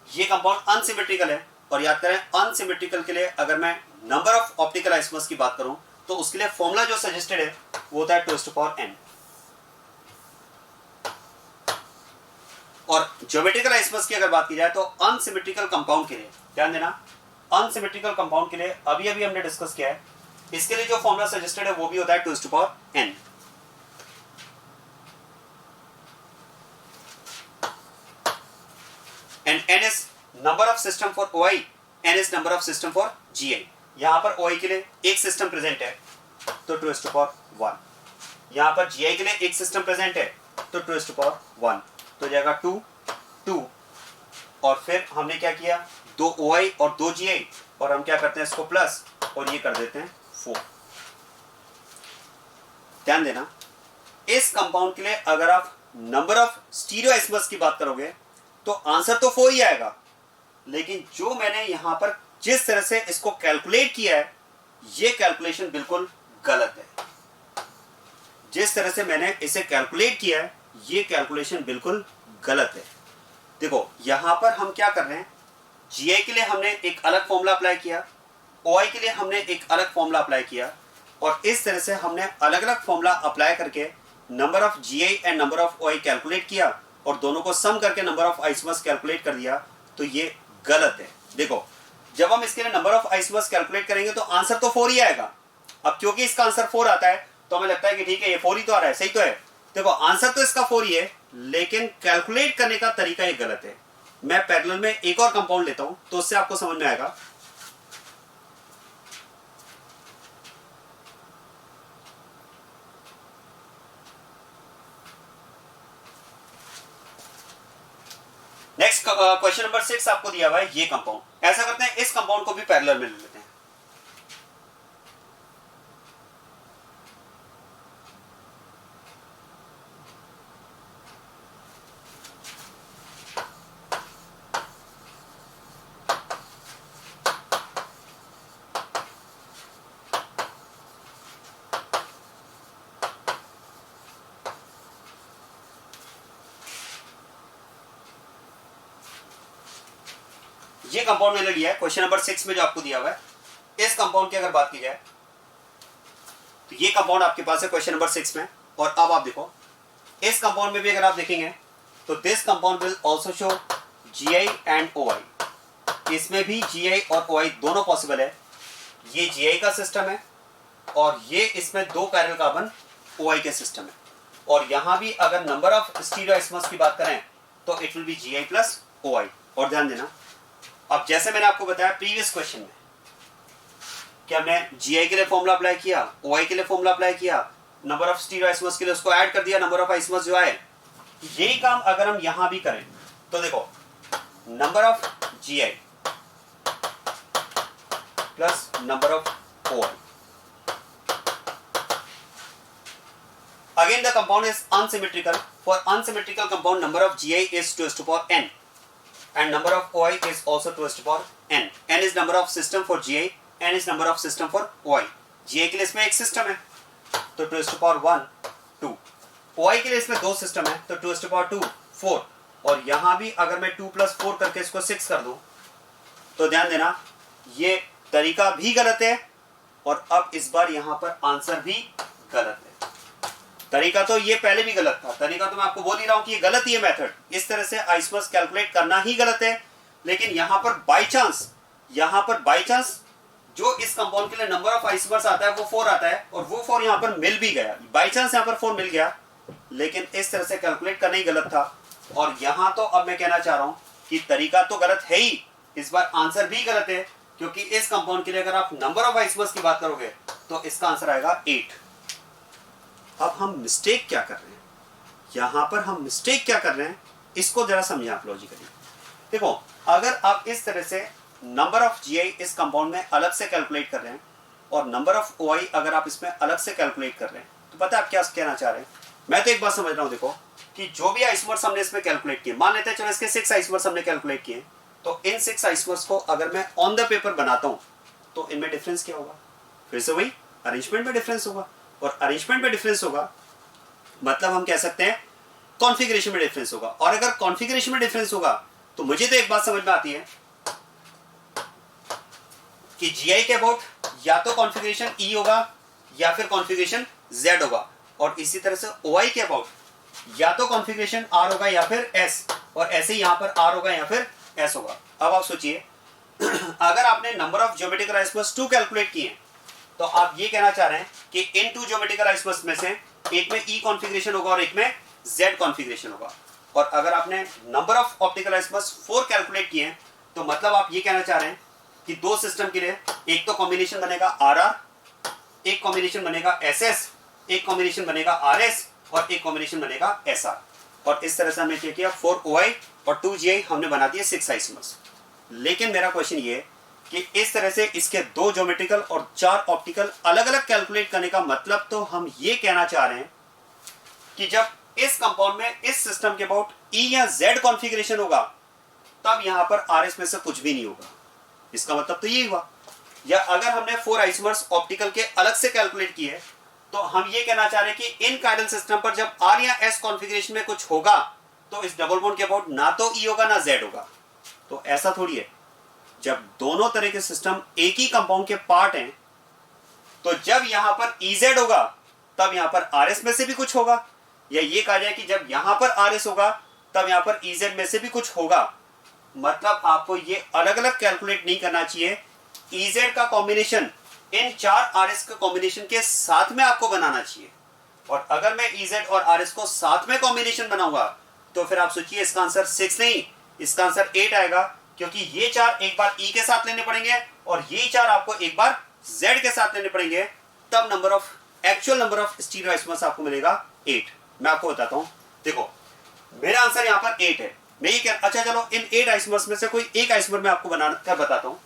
ये कंपाउंड अनसिमेट्रिकल है, और याद करें अनसिमेट्रिकल के लिए अगर मैं नंबर ऑफ ऑप्टिकल आइसोमर्स की बात करूं तो उसके लिए फॉर्मूला जो सजेस्टेड है वो होता है 2n। और ज्योमेट्रिकल आइसोमर्स की अगर बात की जाए तो अनसिमेट्रिकल कंपाउंड के लिए ध्यान देना, अनसिमेट्रिकल कंपाउंड के लिए अभी अभी हमने डिस्कस किया है, इसके लिए जो फॉर्मूला सजेस्टेड है वो भी होता है 2n। And n is number of system for OI, n is number of system for Gi। यहां पर OI के लिए एक सिस्टम प्रेजेंट है तो 2n। यहां पर Gi के लिए एक सिस्टम प्रेजेंट है तो 2n, तो जाएगा 2 2। और फिर हमने क्या किया, 2 OI और 2 Gi, और हम क्या करते हैं इसको प्लस और ये कर देते हैं 4। ध्यान देना, इस कंपाउंड के लिए अगर आप नंबर ऑफ स्टीरियोआइसोमर्स की बात करोगे तो आंसर तो 4 ही आएगा, लेकिन जो मैंने यहां पर जिस तरह से इसको कैलकुलेट किया है, ये कैलकुलेशन बिल्कुल गलत है। जिस तरह से मैंने इसे कैलकुलेट किया है, ये कैलकुलेशन बिल्कुल गलत है। देखो यहां पर हम क्या कर रहे हैं, Gi के लिए हमने एक अलग फॉर्मूला अप्लाई किया, OI के लिए हमने एक अलग फॉर्मूला अप्लाई किया, और इस तरह से हमने अलग अलग फॉर्मूला अप्लाई करके number of Gi and number of OI calculate किया और दोनों को सम करके नंबर ऑफ आइसोमर्स कैलकुलेट कर दिया, तो ये गलत है। देखो जब हम इसके लिए नंबर ऑफ आइसोमर्स कैलकुलेट करेंगे तो आंसर तो 4 ही आएगा। अब क्योंकि इसका आंसर 4 आता है तो हमें लगता है कि ठीक है ये 4 ही तो आ रहा है, सही तो है। देखो आंसर तो इसका 4 ही है, लेकिन कैलकुलेट करने का तरीका ये गलत है। मैं पैरेलल में एक और कंपाउंड लेता हूं तो उससे आपको समझ में आएगा। नेक्स्ट क्वेश्चन नंबर 6 आपको दिया हुआ है ये कंपाउंड। ऐसा करते हैं इस कंपाउंड को भी पैरेलल में ले लेते हैं। ये कंपाउंड मैंने लिया है क्वेश्चन नंबर 6 में जो आपको दिया हुआ है। इस कंपाउंड की अगर बात की जाए तो ये कंपाउंड आपके पास है क्वेश्चन नंबर 6 में। और अब आप देखो इस कंपाउंड में भी अगर आप देखेंगे तो this compound will also show Gi and OI। इसमें भी Gi और OI दोनों पॉसिबल है। ये Gi का सिस्टम है और ये इसमें 2 कायरल कार्बन OI के सिस्टम है। और यहां भी अगर नंबर ऑफ स्टीरियोआइसोमर्स की बात करें तो it will be Gi plus OI। और ध्यान देना अब जैसे मैंने आपको बताया प्रीवियस क्वेश्चन में कि हमने जीआई के लिए फॉर्मूला अप्लाई किया, ओआई के लिए फॉर्मूला अप्लाई किया, नंबर ऑफ स्टीरियो आइसोमर्स के लिए उसको ऐड कर दिया, नंबर ऑफ आइसोमर्स जो आए। यही काम अगर हम यहां भी करें तो देखो number of GI plus number of OI, again the compound is unsymmetrical. For unsymmetrical compound number of GI is 2 to the power n and number of OI is also 2 to the power n. n is number of system for GI, n is number of system for OI. GI के लिए इसमें एक system है तो 2 to the power 1 2, OI के लिए इसमें दो सिस्टम है तो 2 to the power 2 4, और यहां भी अगर मैं 2 + 4 करके इसको 6 कर दूं तो ध्यान देना ये तरीका भी गलत है और अब इस बार यहां पर आंसर भी गलत है। तरीका तो ये पहले भी गलत था, तरीका तो मैं आपको बोल ही रहा हूं कि ये गलत ही है मेथड, इस तरह से आइसोमर्स कैलकुलेट करना ही गलत है। लेकिन यहां पर बाय चांस जो इस कंपाउंड के लिए नंबर ऑफ आइसोमर्स आता है वो 4 आता है और वो 4 यहां पर मिल भी गया, बाय चांस यहां पर 4 मिल गया, लेकिन इस तरह से कैलकुलेट करना ही गलत था। और यहां तो अब मैं कहना चाह रहा हूं कि तरीका तो गलत है ही, इस बार आंसर भी गलत है, क्योंकि इस कंपाउंड के लिए अगर आप नंबर ऑफ आइसोमर्स की बात करोगे तो इसका आंसर आएगा 8। अब हम मिस्टेक क्या कर रहे हैं, यहां पर हम मिस्टेक क्या कर रहे हैं इसको जरा समझें आप लॉजिकली। देखो अगर आप इस तरह से नंबर ऑफ जीआई इस कंपाउंड में अलग से कैलकुलेट कर रहे हैं और नंबर ऑफ ओआई अगर आप इसमें अलग से कैलकुलेट कर रहे हैं तो पता है आप क्या कहना चाह रहे हैं। मैं तो एक बात समझ रहा हूं, देखो कि जो भी आइसोमर्स हमने इसमें कैलकुलेट किए, मान लेते हैं चलो इसके 6 आइसोमर्स हमने कैलकुलेट किए, तो इन 6 आइसोमर्स को अगर मैं ऑन द पेपर बनाता हूं तो इनमें डिफरेंस क्या होगा, फिर से वही अरेंजमेंट में डिफरेंस होगा, और अरेंजमेंट में डिफरेंस होगा मतलब हम कह सकते हैं कॉन्फ़िगरेशन में डिफरेंस होगा। और अगर कॉन्फ़िगरेशन में डिफरेंस होगा तो मुझे तो एक बात समझ में आती है कि जीआई के अबाउट या तो कॉन्फ़िगरेशन ई होगा या फिर कॉन्फ़िगरेशन जेड होगा, और इसी तरह से ओआई के अबाउट या तो कॉन्फ़िगरेशन आर होगा या फिर एस, और ऐसे ही यहां पर आर होगा या फिर एस होगा। अब आप सोचिए अगर आपने number of geometrical isomers 2 calculate किए तो आप ये कहना चाह रहे हैं कि इन 2 ज्योमेट्रिकल आइसोमर्स में से एक में ई कॉन्फ़िगरेशन होगा और एक में जेड कॉन्फ़िगरेशन होगा। और अगर आपने number of optical isomers 4 calculate किए हैं तो मतलब आप ये कहना चाह रहे हैं कि दो सिस्टम के लिए एक तो कॉम्बिनेशन बनेगा आरआर, एक कॉम्बिनेशन बनेगा एसएस, एक कॉम्बिनेशन बनेगा आरएस और एक कॉम्बिनेशन बनेगा एसआर। और इस तरह से हमने क्या किया 4 ओआई और 2 जीआई हमने बना दिए 6 आइसोमर्स। लेकिन मेरा क्वेश्चन ये है कि इस तरह से इसके 2 ज्योमेट्रिकल और 4 ऑप्टिकल अलग अलग कैलकुलेट करने का मतलब तो हम ये कहना चाह रहे हैं कि जब इस कंपाउंड में इस सिस्टम के अबाउट ई या जेड कॉन्फ़िगरेशन होगा तब यहां पर आरएस में से कुछ भी नहीं होगा, इसका मतलब तो ये हुआ। या अगर हमने 4 आइसोमर्स ऑप्टिकल के अलग से कैलकुलेट किए तो हम ये कहना चाह रहे हैं कि इन कायरल सिस्टम पर जब आर या एस कॉन्फ़िगरेशन में कुछ होगा तो इस डबल बॉन्ड के अबाउट ना तो ई होगा ना जेड होगा। तो ऐसा थोड़ी है, जब दोनों तरह के सिस्टम एक ही कंपाउंड के पार्ट हैं तो जब यहां पर EZ होगा तब यहां पर RS में से भी कुछ होगा, या ये कहा जाए कि जब यहां पर RS होगा तब यहां पर EZ में से भी कुछ होगा। मतलब आपको ये अलग अलग कैलकुलेट नहीं करना चाहिए, EZ का कॉम्बिनेशन इन 4 RS के कॉम्बिनेशन के साथ में आपको बनाना चाहिए। और अगर मैं EZ और RS को साथ में कॉम्बिनेशन बनाऊंगा तो फिर आप सोचिए इसका आंसर 6 नहीं, इसका आंसर 8 आएगा, क्योंकि ये 4 एक बार E के साथ लेने पड़ेंगे और ये 4 आपको एक बार Z के साथ लेने पड़ेंगे, तब number of actual number of stereo isomers आपको मिलेगा 8। मैं आपको बताता हूं, देखो मेरा आंसर यहां पर 8 है। मैं ये अच्छा चलो इन 8 आइसोमर्स में से कोई एक आइसोमर मैं आपको बनाकर बताता हूं।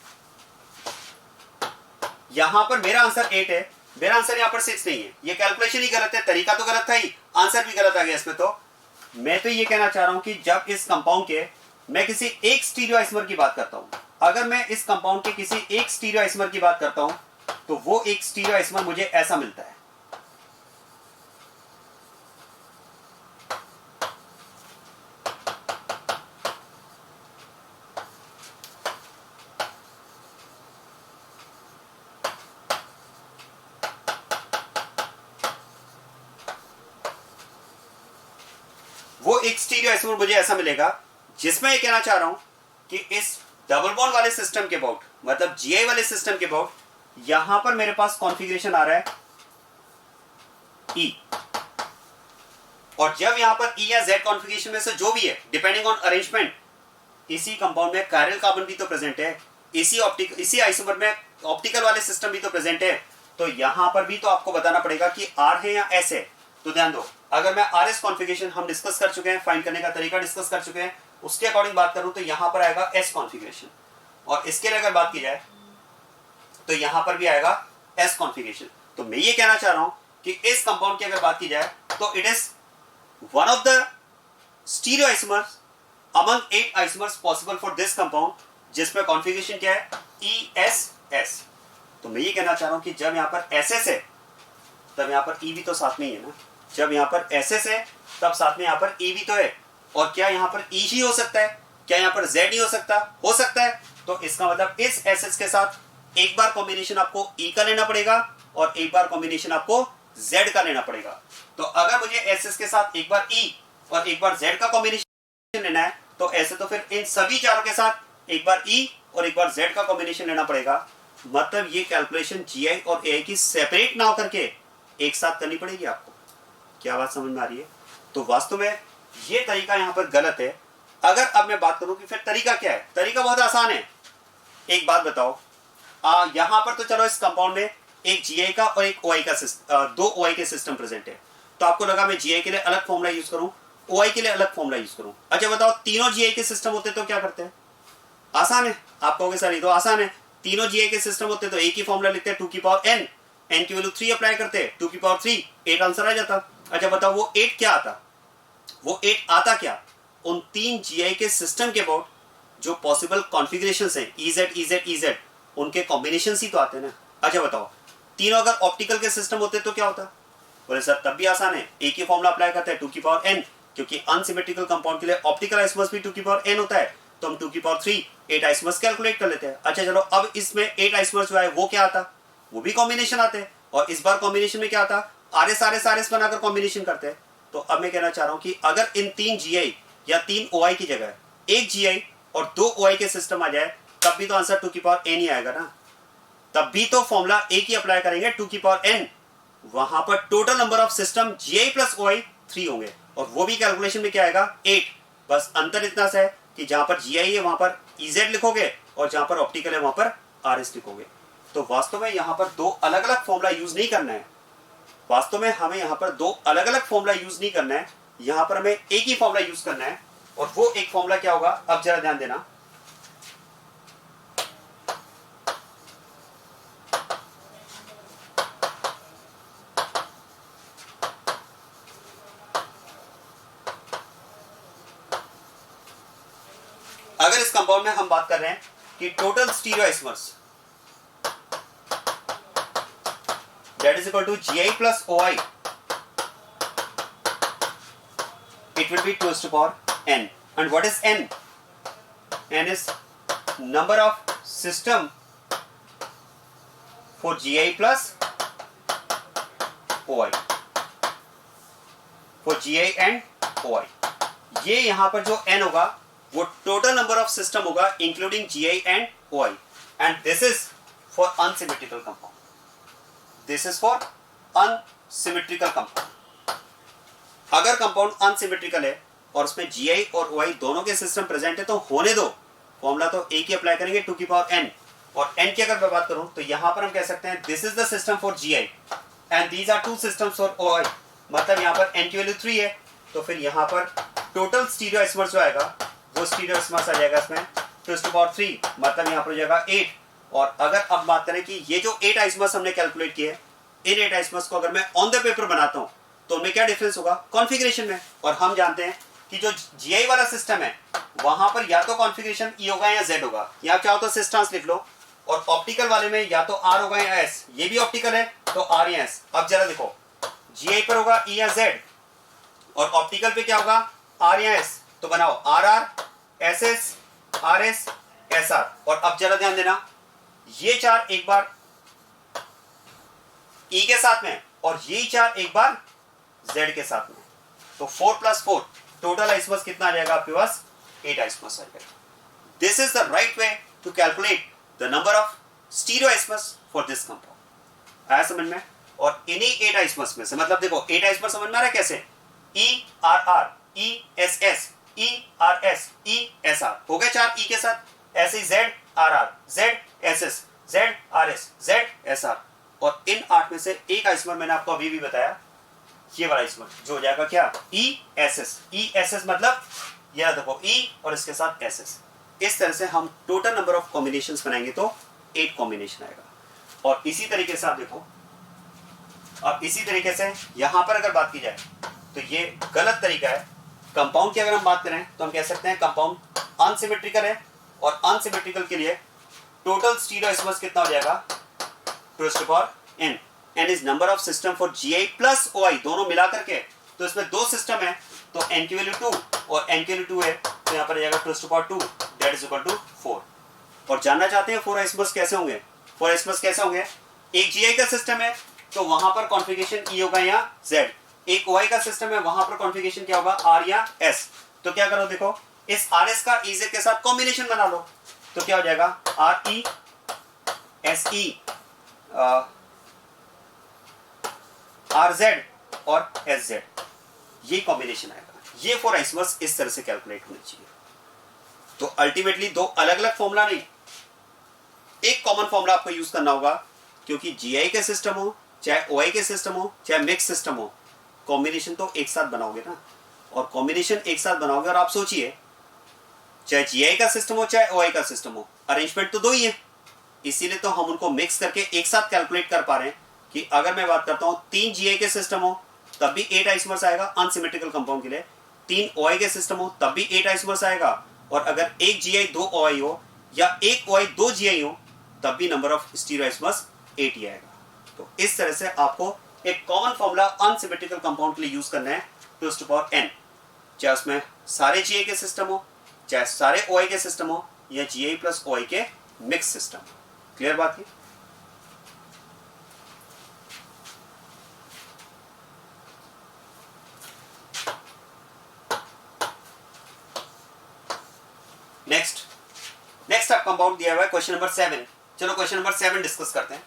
यहां पर मेरा आंसर 8 है, मेरा आंसर यहां पर 6 नहीं है, ये कैलकुलेशन ही गलत है, तरीका तो गलत था ही, आंसर भी गलत आ गया इसमें। तो मैं तो ये कहना चाह रहा हूं कि जब इस कंपाउंड के मैं किसी एक स्टीरियो आइसोमर की बात करता हूं, अगर मैं इस कंपाउंड के किसी एक स्टीरियो आइसोमर की बात करता हूं तो वो एक स्टीरियो आइसोमर मुझे ऐसा मिलता है। वो एक स्टीरियो आइसोमर मुझे ऐसा मिलेगा जिसमें ये कहना चाह रहा हूं कि इस डबल बॉन्ड वाले सिस्टम के अबाउट मतलब जीआई वाले सिस्टम के अबाउट यहां पर मेरे पास कॉन्फ़िगरेशन आ रहा है E, और जब यहां पर E या Z कॉन्फ़िगरेशन में से जो भी है डिपेंडिंग ऑन अरेंजमेंट इसी कंपाउंड में कायरल कार्बन भी तो प्रेजेंट है, इसी आइसोमर में ऑप्टिकल वाले सिस्टम भी तो प्रेजेंट है। तो यहां पर भी तो आपको बताना पड़ेगा कि आर है या एस है। तो ध्यान दो, अगर मैं आर एस कॉन्फ़िगरेशन हम डिस्कस कर चुके हैं, फाइंड करने का तरीका डिस्कस कर चुके हैं, उसके अकॉर्डिंग बात करूं तो यहां पर आएगा एस कॉन्फ़िगरेशन, और इसके लिए अगर बात की जाए तो यहां पर भी आएगा एस कॉन्फ़िगरेशन। तो मैं ये कहना चाह रहा हूं कि इस कंपाउंड की अगर बात की जाए तो it is one of the stereo isomers among 8 isomers possible for this compound, जिसमें कॉन्फ़िगरेशन क्या है, ESS। तो मैं ये कहना चाह रहा हूं कि जब यहां पर SS है तब यहां पर E भी तो साथ में ही है ना, जब यहां पर SS है तब साथ में यहां पर E भी तो है। और क्या यहां पर E ही हो सकता है, क्या यहां पर Z नहीं हो सकता? हो सकता है। तो इसका मतलब इस SS के साथ एक बार कॉम्बिनेशन आपको E का लेना पड़ेगा और एक बार कॉम्बिनेशन आपको Z का लेना पड़ेगा। तो अगर मुझे SS के साथ एक बार E और एक बार Z का कॉम्बिनेशन लेना है तो ऐसे तो फिर इन सभी चारों के साथ एक बार E और एक बार Z का कॉम्बिनेशन लेना पड़ेगा। मतलब ये कैलकुलेशन GI और AI की सेपरेट ना होकर के एक साथ करनी पड़ेगी आपको। क्या बात समझ में आ रही है? तो वास्तव में ये तरीका यहाँ पर गलत है। अगर अब मैं बात करूं कि फिर तरीका क्या है, तरीका बहुत आसान है। एक बात बताओ, यहां पर तो चलो इस कंपाउंड में एक GI का और एक OI का दो OI के सिस्टम प्रेजेंट है। तो आपको लगा मैं GI के लिए अलग फॉर्मूला यूज करूं, OI के लिए अलग फॉर्मूला यूज करूं। अच्छा बताओ, तीनों GI के सिस्टम होते तो क्या करते हैं? आसान है। आप कहोगे सर ये तो आसान है, तीनों GI के सिस्टम होते तो एक ही फॉर्मूला लिखते हैं 2 की पावर n, n की वैल्यू 3 अप्लाई करते 2 की पावर 3, 8 आंसर आ जाता। अच्छा बताओ वो 8 क्या आता? वो 8 आता क्या? उन तीन GI के सिस्टम के अबाउट जो पॉसिबल कॉन्फ़िगरेशंस हैं EZ, उनके कॉम्बिनेशंस ही तो आते हैं ना। अच्छा बताओ, तीनों अगर ऑप्टिकल के सिस्टम होते तो क्या होता? बोले सर तब भी आसान है, एक ही फॉर्मूला अप्लाई करते हैं 2 की पावर n, क्योंकि अनसिमेट्रिकल कंपाउंड के लिए ऑप्टिकल आइसोमर्स भी 2 की पावर n होता है, तो हम 2 की पावर 3 8 आइसोमर्स कैलकुलेट कर लेते हैं। अच्छा चलो, अब इसमें 8 आइसोमर्स जो है वो क्या आता? वो भी कॉम्बिनेशन आते हैं, और इस बार कॉम्बिनेशन में क्या आता? RS बनाकर कॉम्बिनेशन करते हैं। तो अब मैं कहना चाह रहा हूं कि अगर इन 3 GI या 3 OI की जगह एक GI और 2 OI के सिस्टम आ जाए तब भी तो आंसर 2 की पावर n ही आएगा ना। तब भी तो फॉर्मूला एक ही अप्लाई करेंगे 2 की पावर n। वहां पर total number of system GI plus OI 3 होंगे, और वो भी कैलकुलेशन में क्या आएगा 8। बस अंतर इतना सा है कि जहां पर GI है वहां पर EZ लिखोगे और जहां पर ऑप्टिकल है वहां पर RS लिखोगे। तो वास्तव में यहां पर दो अलग अलग फॉर्मूला यूज नहीं करना है। वास्तव में हमें यहां पर दो अलग अलग फॉर्मूला यूज नहीं करना है, यहां पर हमें एक ही फॉर्मूला यूज करना है। और वो एक फॉर्मूला क्या होगा, अब जरा ध्यान देना। अगर इस कंपाउंड में हम बात कर रहे हैं कि total stereo isomers that is equal to GI plus OI, it will be 2 to the power n. And what is n? N is number of system for GI plus OI, for GI and OI। ये यहां पर जो n होगा वो total number of system होगा including GI and OI, and this is for unsymmetrical compound। This is for unsymmetrical compound। अगर compound unsymmetrical है और उसमें GI और OI दोनों के सिस्टम प्रेजेंट है तो होने दो, फॉर्मूला तो एक ही अप्लाई करेंगे 2 की पावर n। और n की अगर मैं बात करूं तो यहां पर हम कह सकते हैं this is the system for GI and these are 2 systems for OI। मतलब यहां पर n की वैल्यू 3 है, तो फिर यहां पर टोटल स्टीरियो आइसोमर्स जो आएगा वो स्टीरियो आइसोमर्स आ जाएगा इसमें 2 to the power 3, मतलब यहां पर हो जाएगा 8। और अगर अब बात करें कि ये जो 8 आइसोमर्स हमने कैलकुलेट किए, इन 8 आइसोमर्स को अगर मैं ऑन द पेपर बनाता हूं तो उनमें क्या डिफरेंस होगा कॉन्फ़िगरेशन में। और हम जानते हैं कि जो GI वाला सिस्टम है वहां पर या तो कॉन्फ़िगरेशन E होगा या Z होगा, या चाहो तो सिस्टम्स लिख लो। और ऑप्टिकल वाले में या तो R होगा या S, ये भी ऑप्टिकल है तो R या S। अब जरा देखो, GI पर होगा E या Z और ऑप्टिकल पे क्या होगा R या S। तो बनाओ RR, SS, RS, SR। और अब जरा ध्यान देना, ये चार एक बार E के साथ में और ये चार एक बार Z के साथ में, तो 4 + 4 टोटल आइसोमर्स कितना आ जाएगा आपके पास 8 आइसोमर्स आ जाएगा। This is the right way to calculate the number of stereo isomers for this compound. आया समझ में? और इन्हीं 8 आइसोमर्स में से, मतलब देखो 8 आइसोमर्स समझ में आ रहा है कैसे, ERR, ESS E R S E S R, हो गए 4 ई के साथ। ऐसे ही Z R R, Z S S, Z R S, Z S R. और इन 8 में से एक आइसोमर मैंने आपको अभी भी बताया, ये वाला आइसोमर जो हो जाएगा क्या, E S S. E S S मतलब ये देखो ई और इसके साथ एस एस। इस तरह से हम टोटल नंबर ऑफ कॉम्बिनेशंस बनाएंगे तो 8 कॉम्बिनेशन आएगा। और इसी तरीके से आप देखो, अब इसी तरीके से यहां पर अगर बात की जाए तो ये गलत तरीका है। कंपाउंड की अगर हम बात करें तो हम कह सकते हैं कंपाउंड अनसिमेट्रिकल है, और अनसिमेट्रिकल के लिए टोटल स्टीरियोइसमर्स कितना हो जाएगा, 2n। n is number of system for Gi plus OI, दोनों मिला करके। तो इसमें 2 सिस्टम है तो n की वैल्यू 2 और n की वैल्यू 2 है, तो यहाँ पर जाएगा 2 दैट इज इक्वल टू 4। और जानना चाहते हैं 4 आइसोमर्स कैसे होंगे? 4 आइसोमर्स कैसे होंगे? एक Gi का सिस्टम है तो वहां पर कॉन्फ़िगरेशन E होगा या Z। एक OI का सिस्टम है, वहां पर कॉन्फ़िगरेशन क्या होगा, R या S। तो क्या करो, देखो इस RS का EZ के साथ कॉम्बिनेशन बना लो, तो क्या हो जाएगा, RE SE RZ और SZ, ये कॉम्बिनेशन आएगा। ये 4 आइसोमर्स इस तरह से कैलकुलेट होने चाहिए। तो अल्टीमेटली 2 अलग अलग फॉर्मूला नहीं, एक कॉमन फॉर्मूला आपको यूज करना होगा, क्योंकि Gi के सिस्टम हो चाहे OI के सिस्टम हो चाहे मिक्स सिस्टम हो, कॉम्बिनेशन तो एक साथ बनाओगे ना। और कॉम्बिनेशन एक साथ बनाओगे, और आप सोचिए चाहे Gi का सिस्टम हो चाहे OI का सिस्टम हो, अरेंजमेंट तो 2 ही है। इसीलिए तो हम उनको मिक्स करके एक साथ कैलकुलेट कर पा रहे हैं कि अगर मैं बात करता हूं 3 Gi के सिस्टम हो तब भी 8 आइसोमर्स आएगा अनसिमेट्रिकल कंपाउंड के लिए, 3 OI के सिस्टम हो तब भी 8 आइसोमर्स आएगा, और अगर एक Gi 2 OI हो या एक OI 2 Gi हो तब भी नंबर ऑफ स्टीरियो आइसोमर्स 8 ही आएगा। तो इस तरह से आपको एक कॉमन फॉर्मूला अनसिमेट्रिकल कंपाउंड के लिए यूज करना है, 2n, चाहे उसमें सारे Gi के सिस्टम हो चाहे सारे OI के सिस्टम हो या Gi प्लस OI के मिक्स सिस्टम। क्लियर बात है? नेक्स्ट आप कंपाउंड दिया हुआ है क्वेश्चन नंबर 7। चलो क्वेश्चन नंबर 7 डिस्कस करते हैं।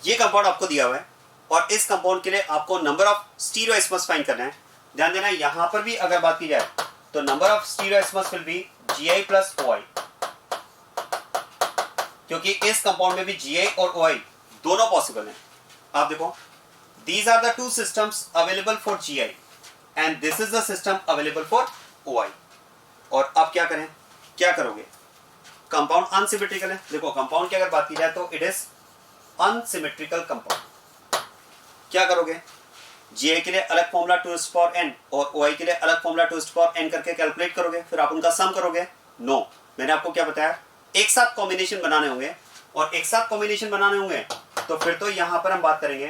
ये कंपाउंड आपको दिया हुआ है और इस कंपाउंड के लिए आपको नंबर ऑफ स्टीरियोइसमर्स फाइंड करना है। ध्यान देना, यहां पर भी अगर बात की जाए तो number of stereoisomers will be Gi plus OI, क्योंकि इस कंपाउंड में भी Gi और OI दोनों पॉसिबल हैं। आप देखो, these are the 2 systems available for Gi and this is the system available for OI। और अब क्या करें, क्या करोगे? कंपाउंड अनसिमेट्रिकल है। देखो कंपाउंड की अगर बात की जाए तो इट इज अनसिमेट्रिकल कंपाउंड। क्या करोगे? Gi के लिए अलग फॉर्मूला 2n और OI के लिए अलग फॉर्मूला 2n करके कैलकुलेट करोगे, फिर आप उनका सम करोगे? नो, मैंने आपको क्या बताया, एक साथ कॉम्बिनेशन बनाने होंगे, और एक साथ कॉम्बिनेशन बनाने होंगे तो फिर तो यहां पर हम बात करेंगे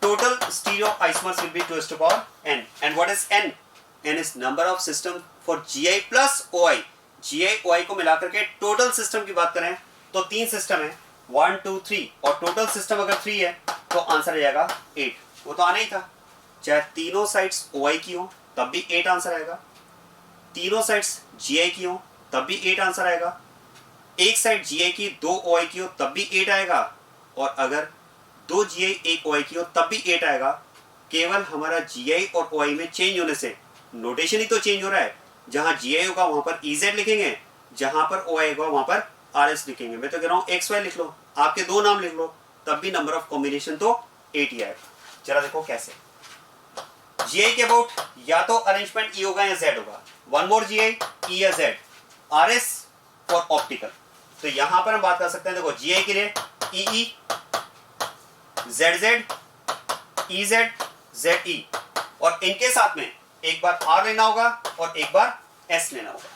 total stereo isomers will be 2n। And what is n? n is number of system for Gi plus OI। Gi OI को मिलाकर के टोटल सिस्टम की बात करें तो 3 सिस्टम है, 1 2 3, और टोटल सिस्टम अगर 3 है तो आंसर आ जाएगा 8। वो तो आना ही था, चाहे तीनों साइड्स OI की हो तब भी 8 आंसर आएगा, तीनों साइड्स Gi की हो तब भी 8 आंसर आएगा, एक साइड Gi की 2 OI की हो तब भी 8 आएगा, और अगर 2 Gi 1 OI की हो तब भी 8 आएगा। केवल हमारा Gi और OI में चेंज होने से नोटेशन ही तो चेंज हो रहा है। जहां Gi होगा वहां पर EZ लिखेंगे, जहां पर OI होगा वहां पर RS लिखेंगे। मैं तो कह रहा हूं XY लिख लो, आपके 2 नाम लिख लो, तब भी नंबर ऑफ कॉम्बिनेशन तो 8 ही आएगा। जरा देखो कैसे। Gi के अबाउट या तो अरेंजमेंट E होगा या Z होगा, वन मोर Gi E या Z, RS फॉर ऑप्टिकल। तो यहां पर हम बात कर सकते हैं, देखो Gi के लिए EE ZZ EZ ZE, और इनके साथ में एक बार R लेना होगा और एक बार S लेना होगा।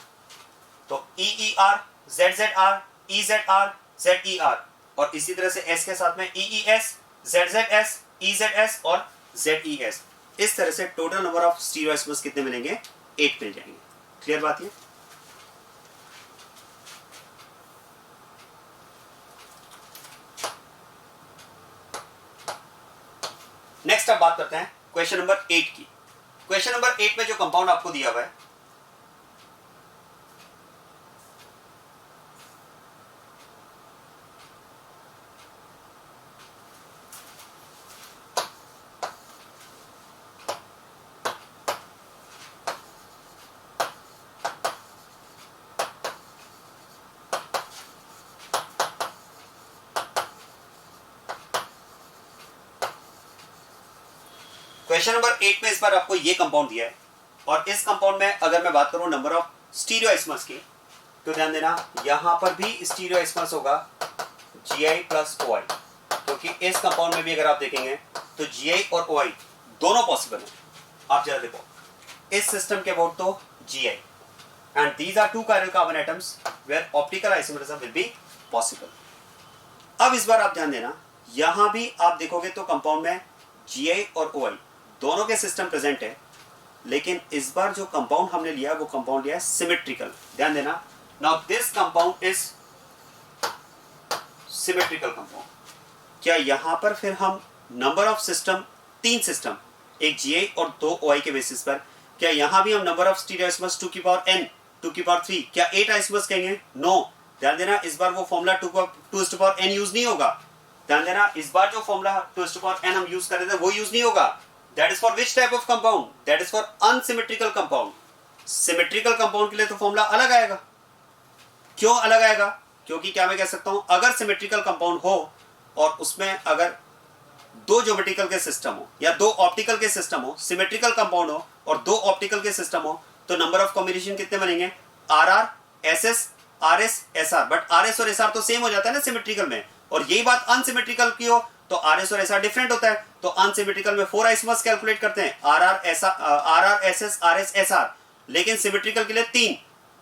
तो EER ZZR EZR ZER, और इसी तरह से S के साथ में EES ZZS EZS और ZES। इस तरह से टोटल नंबर ऑफ स्टीरियोइसमर्स कितने मिलेंगे? 8 मिल जाएंगे। क्लियर बात है? नेक्स्ट अब बात करते हैं क्वेश्चन नंबर 8 की। क्वेश्चन नंबर 8 में जो कंपाउंड आपको दिया हुआ है, क्वेश्चन नंबर 8 में इस बार आपको ये कंपाउंड दिया है और इस कंपाउंड में अगर मैं बात करूं नंबर ऑफ स्टीरियोइसमर्स की, तो ध्यान देना यहां पर भी स्टीरियोइसमर्स होगा Gi प्लस OI, क्योंकि इस कंपाउंड में भी अगर आप देखेंगे तो Gi और OI दोनों पॉसिबल है। आप जरा देखो इस सिस्टम के अबाउट तो Gi and these are two chiral carbon atoms where optical isomerism will be possible. अब इस बार आप ध्यान देना यहां भी आप देखोगे तो कंपाउंड में Gi और OI दोनों के सिस्टम प्रेजेंट है, लेकिन इस बार जो कंपाउंड हमने लिया वो कंपाउंड लिया है सिमेट्रिकल। ध्यान देना, now this compound is symmetrical compound. क्या यहां पर फिर हम नंबर ऑफ सिस्टम, 3 सिस्टम, एक Gi और 2 OI के बेसिस पर, क्या यहां भी हम नंबर ऑफ स्टीरियोइसमर्स 2 की पावर n, 2 की पावर 3, क्या 8 आइसमर्स कहेंगे? नो। ध्यान देना इस बार वो फॉर्मूला 2 की पावर n यूज नहीं होगा। ध्यान देना इस बार जो फॉर्मूला 2 की पावर n हम यूज कर रहे थे वो यूज नहीं होगा। That is for which type of compound? That is for unsymmetrical compound. Symmetrical compound के लिए तो फॉर्मूला अलग आएगा। क्यों अलग आएगा? क्योंकि क्या मैं कह सकता हूं, अगर सिमेट्रिकल कंपाउंड हो और उसमें अगर 2 ज्योमेट्रिकल के सिस्टम हो या 2 ऑप्टिकल के सिस्टम हो, सिमेट्रिकल कंपाउंड हो और 2 ऑप्टिकल के सिस्टम हो, तो नंबर ऑफ कॉम्बिनेशन कितने बनेंगे? RR, SS, RS, SR। But RS और SR तो सेम हो जाता है ना सिमेट्रिकल में, और यही बात अनसिमेट्रिकल की हो तो RS और SR डिफरेंट होता है। तो अनसिमेट्रिकल में 4 आइसमर्स कैलकुलेट करते हैं, RR, SS, RS, SR, लेकिन सिमेट्रिकल के लिए 3,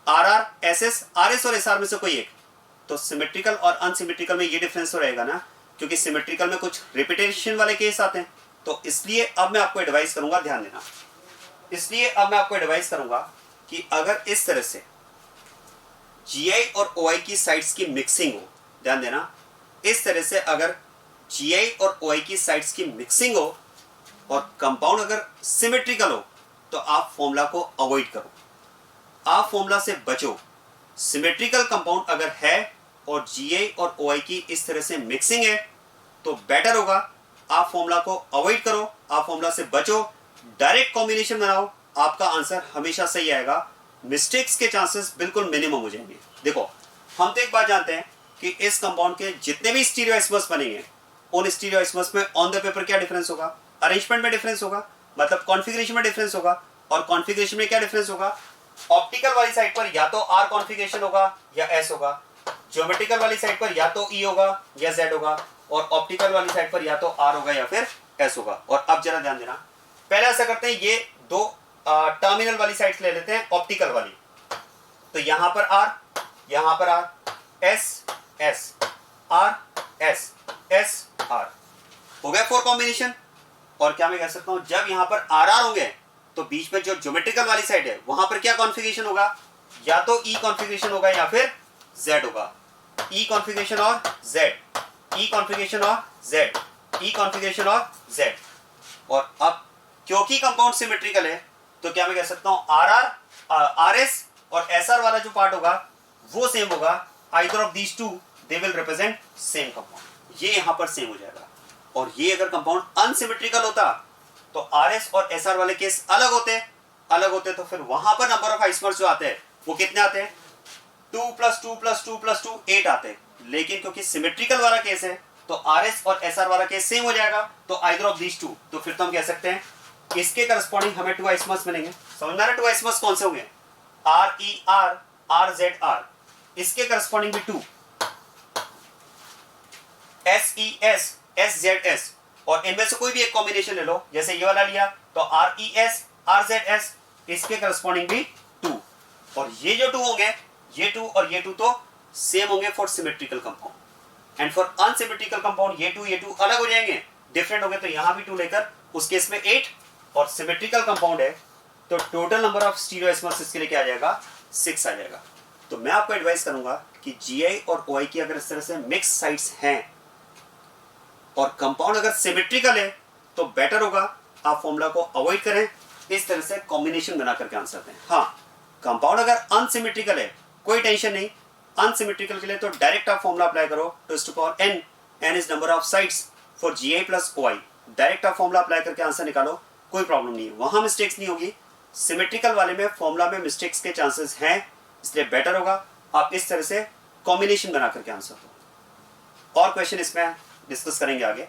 RR, SS, RS और SR में से कोई एक। तो सिमेट्रिकल और अनसिमेट्रिकल में ये डिफरेंस तो रहेगा ना, क्योंकि सिमेट्रिकल में कुछ रिपीटेशन वाले केस आते हैं। तो इसलिए अब मैं आपको एडवाइस करूंगा, ध्यान देना, इसलिए अब मैं आपको एडवाइस करूंगा कि अगर इस तरह से Gi और OI की साइड्स की मिक्सिंग हो, ध्यान देना इस तरह से अगर Gi और OI की साइड्स की मिक्सिंग हो और कंपाउंड अगर सिमेट्रिकल हो, तो आप फॉर्मूला को अवॉइड करो, आप फॉर्मूला से बचो। सिमेट्रिकल कंपाउंड अगर है और Gi और OI की इस तरह से मिक्सिंग है तो बेटर होगा, आप फॉर्मूला को अवॉइड करो, आप फॉर्मूला से बचो, डायरेक्ट कॉम्बिनेशन बनाओ, आपका आंसर हमेशा सही आएगा। मिस्टेक्स के चांसेस बिल्कुल मिनिमम हो जाएंगे। देखो हम तो एक बात जानते हैं कि इस कंपाउंड के जितने भी स्टीरियोइसमर्स बनेंगे उन स्टीरियोइसमर्स में ऑन द पेपर क्या डिफरेंस होगा? अरेंजमेंट में डिफरेंस होगा, मतलब कॉन्फ़िगरेशन में डिफरेंस होगा। और कॉन्फ़िगरेशन में क्या डिफरेंस होगा? ऑप्टिकल वाली साइड पर या तो R कॉन्फ़िगरेशन होगा या S होगा, ज्योमेट्रिकल वाली साइड पर या तो E होगा या Z होगा, और ऑप्टिकल वाली साइड पर या तो R होगा या फिर S होगा। और अब जरा ध्यान देना, पहले ऐसा करते हैं, ये 2 टर्मिनल वाली साइड्स ले लेते हैं, ऑप्टिकल वाली। तो यहां पर R, यहां पर R, S, S, R, S, S, R हो गया 4 कॉम्बिनेशन। और क्या मैं कह सकता हूं, जब यहां पर RR होंगे तो बीच में जो ज्योमेट्रिकल वाली साइड है वहां पर क्या कॉन्फ़िगरेशन होगा? या तो E कॉन्फ़िगरेशन होगा या फिर Z होगा। E कॉन्फ़िगरेशन और Z, E कॉन्फ़िगरेशन और Z, E कॉन्फ़िगरेशन और Z। और अब क्योंकि कंपाउंड सिमेट्रिकल है तो क्या मैं कह सकता हूं, RS और SR वाला जो पार्ट होगा वो सेम होगा। Either of these two they will represent same compound, ये यहां पर सेम हो जाएगा। और ये अगर कंपाउंड अनसिमेट्रिकल होता तो RS और SR वाले केस अलग होते तो फिर वहां पर नंबर ऑफ आइसमर्स जो आते हैं वो कितने आते हैं? 2 + 2 + 2 + 2 8 आते हैं। लेकिन क्योंकि सिमेट्रिकल वाला केस है तो RS और SR वाला केस सेम हो जाएगा, तो आइदर ऑफ दीज टू। तो फिर तो हम कह सकते हैं इसके करस्पॉन्डिंग हमें 2 आइसमर्स मिलेंगे। समझ में आ रहा है 2 आइसमर्स कौन से होंगे? RER, RZR, इसके करस्पॉन्डिंग भी 2, SES, SZS, और इनमें से कोई भी एक कॉम्बिनेशन ले लो, जैसे ये वाला लिया तो RES, RZS, इसके करस्पॉन्डिंग भी 2। और ये जो 2 होंगे, ये 2 और ये 2 तो सेम होंगे for symmetrical compound. And for unsymmetrical compound ये 2 अलग हो जाएंगे, डिफरेंट होंगे। तो यहां भी 2 लेकर उस केस में 8, और सिमेट्रिकल कंपाउंड है तो टोटल नंबर ऑफ स्टीरियोइसमर्स इसके लिए क्या आ जाएगा? 6 आ जाएगा। तो मैं आपको एडवाइस करूंगा कि Gi और OI की अगर इस तरह से मिक्स साइड्स हैं और कंपाउंड अगर सिमेट्रिकल है तो बेटर होगा आप फॉर्मूला को अवॉइड करें, इस तरह से कॉम्बिनेशन बना करके आंसर दें। हाँ, कंपाउंड अगर अनसिमेट्रिकल है कोई टेंशन नहीं, अनसिमेट्रिकल के लिए तो डायरेक्ट आप फॉर्मूला अप्लाई करो, two to power n, n is number of sides for gi plus oi, direct आप फॉर्मूला अप्लाई करके आंसर निकालो, कोई प्रॉब्लम नहीं है, वहां मिस्टेक्स नहीं होगी। सिमेट्रिकल वाले में फॉर्मूला में मिस्टेक्स के चांसेस हैं, इसलिए बेटर होगा आप इस तरह से कॉम्बिनेशन बना करके आंसर दो। और क्वेश्चन इसमें डिस्कस करेंगे आगे।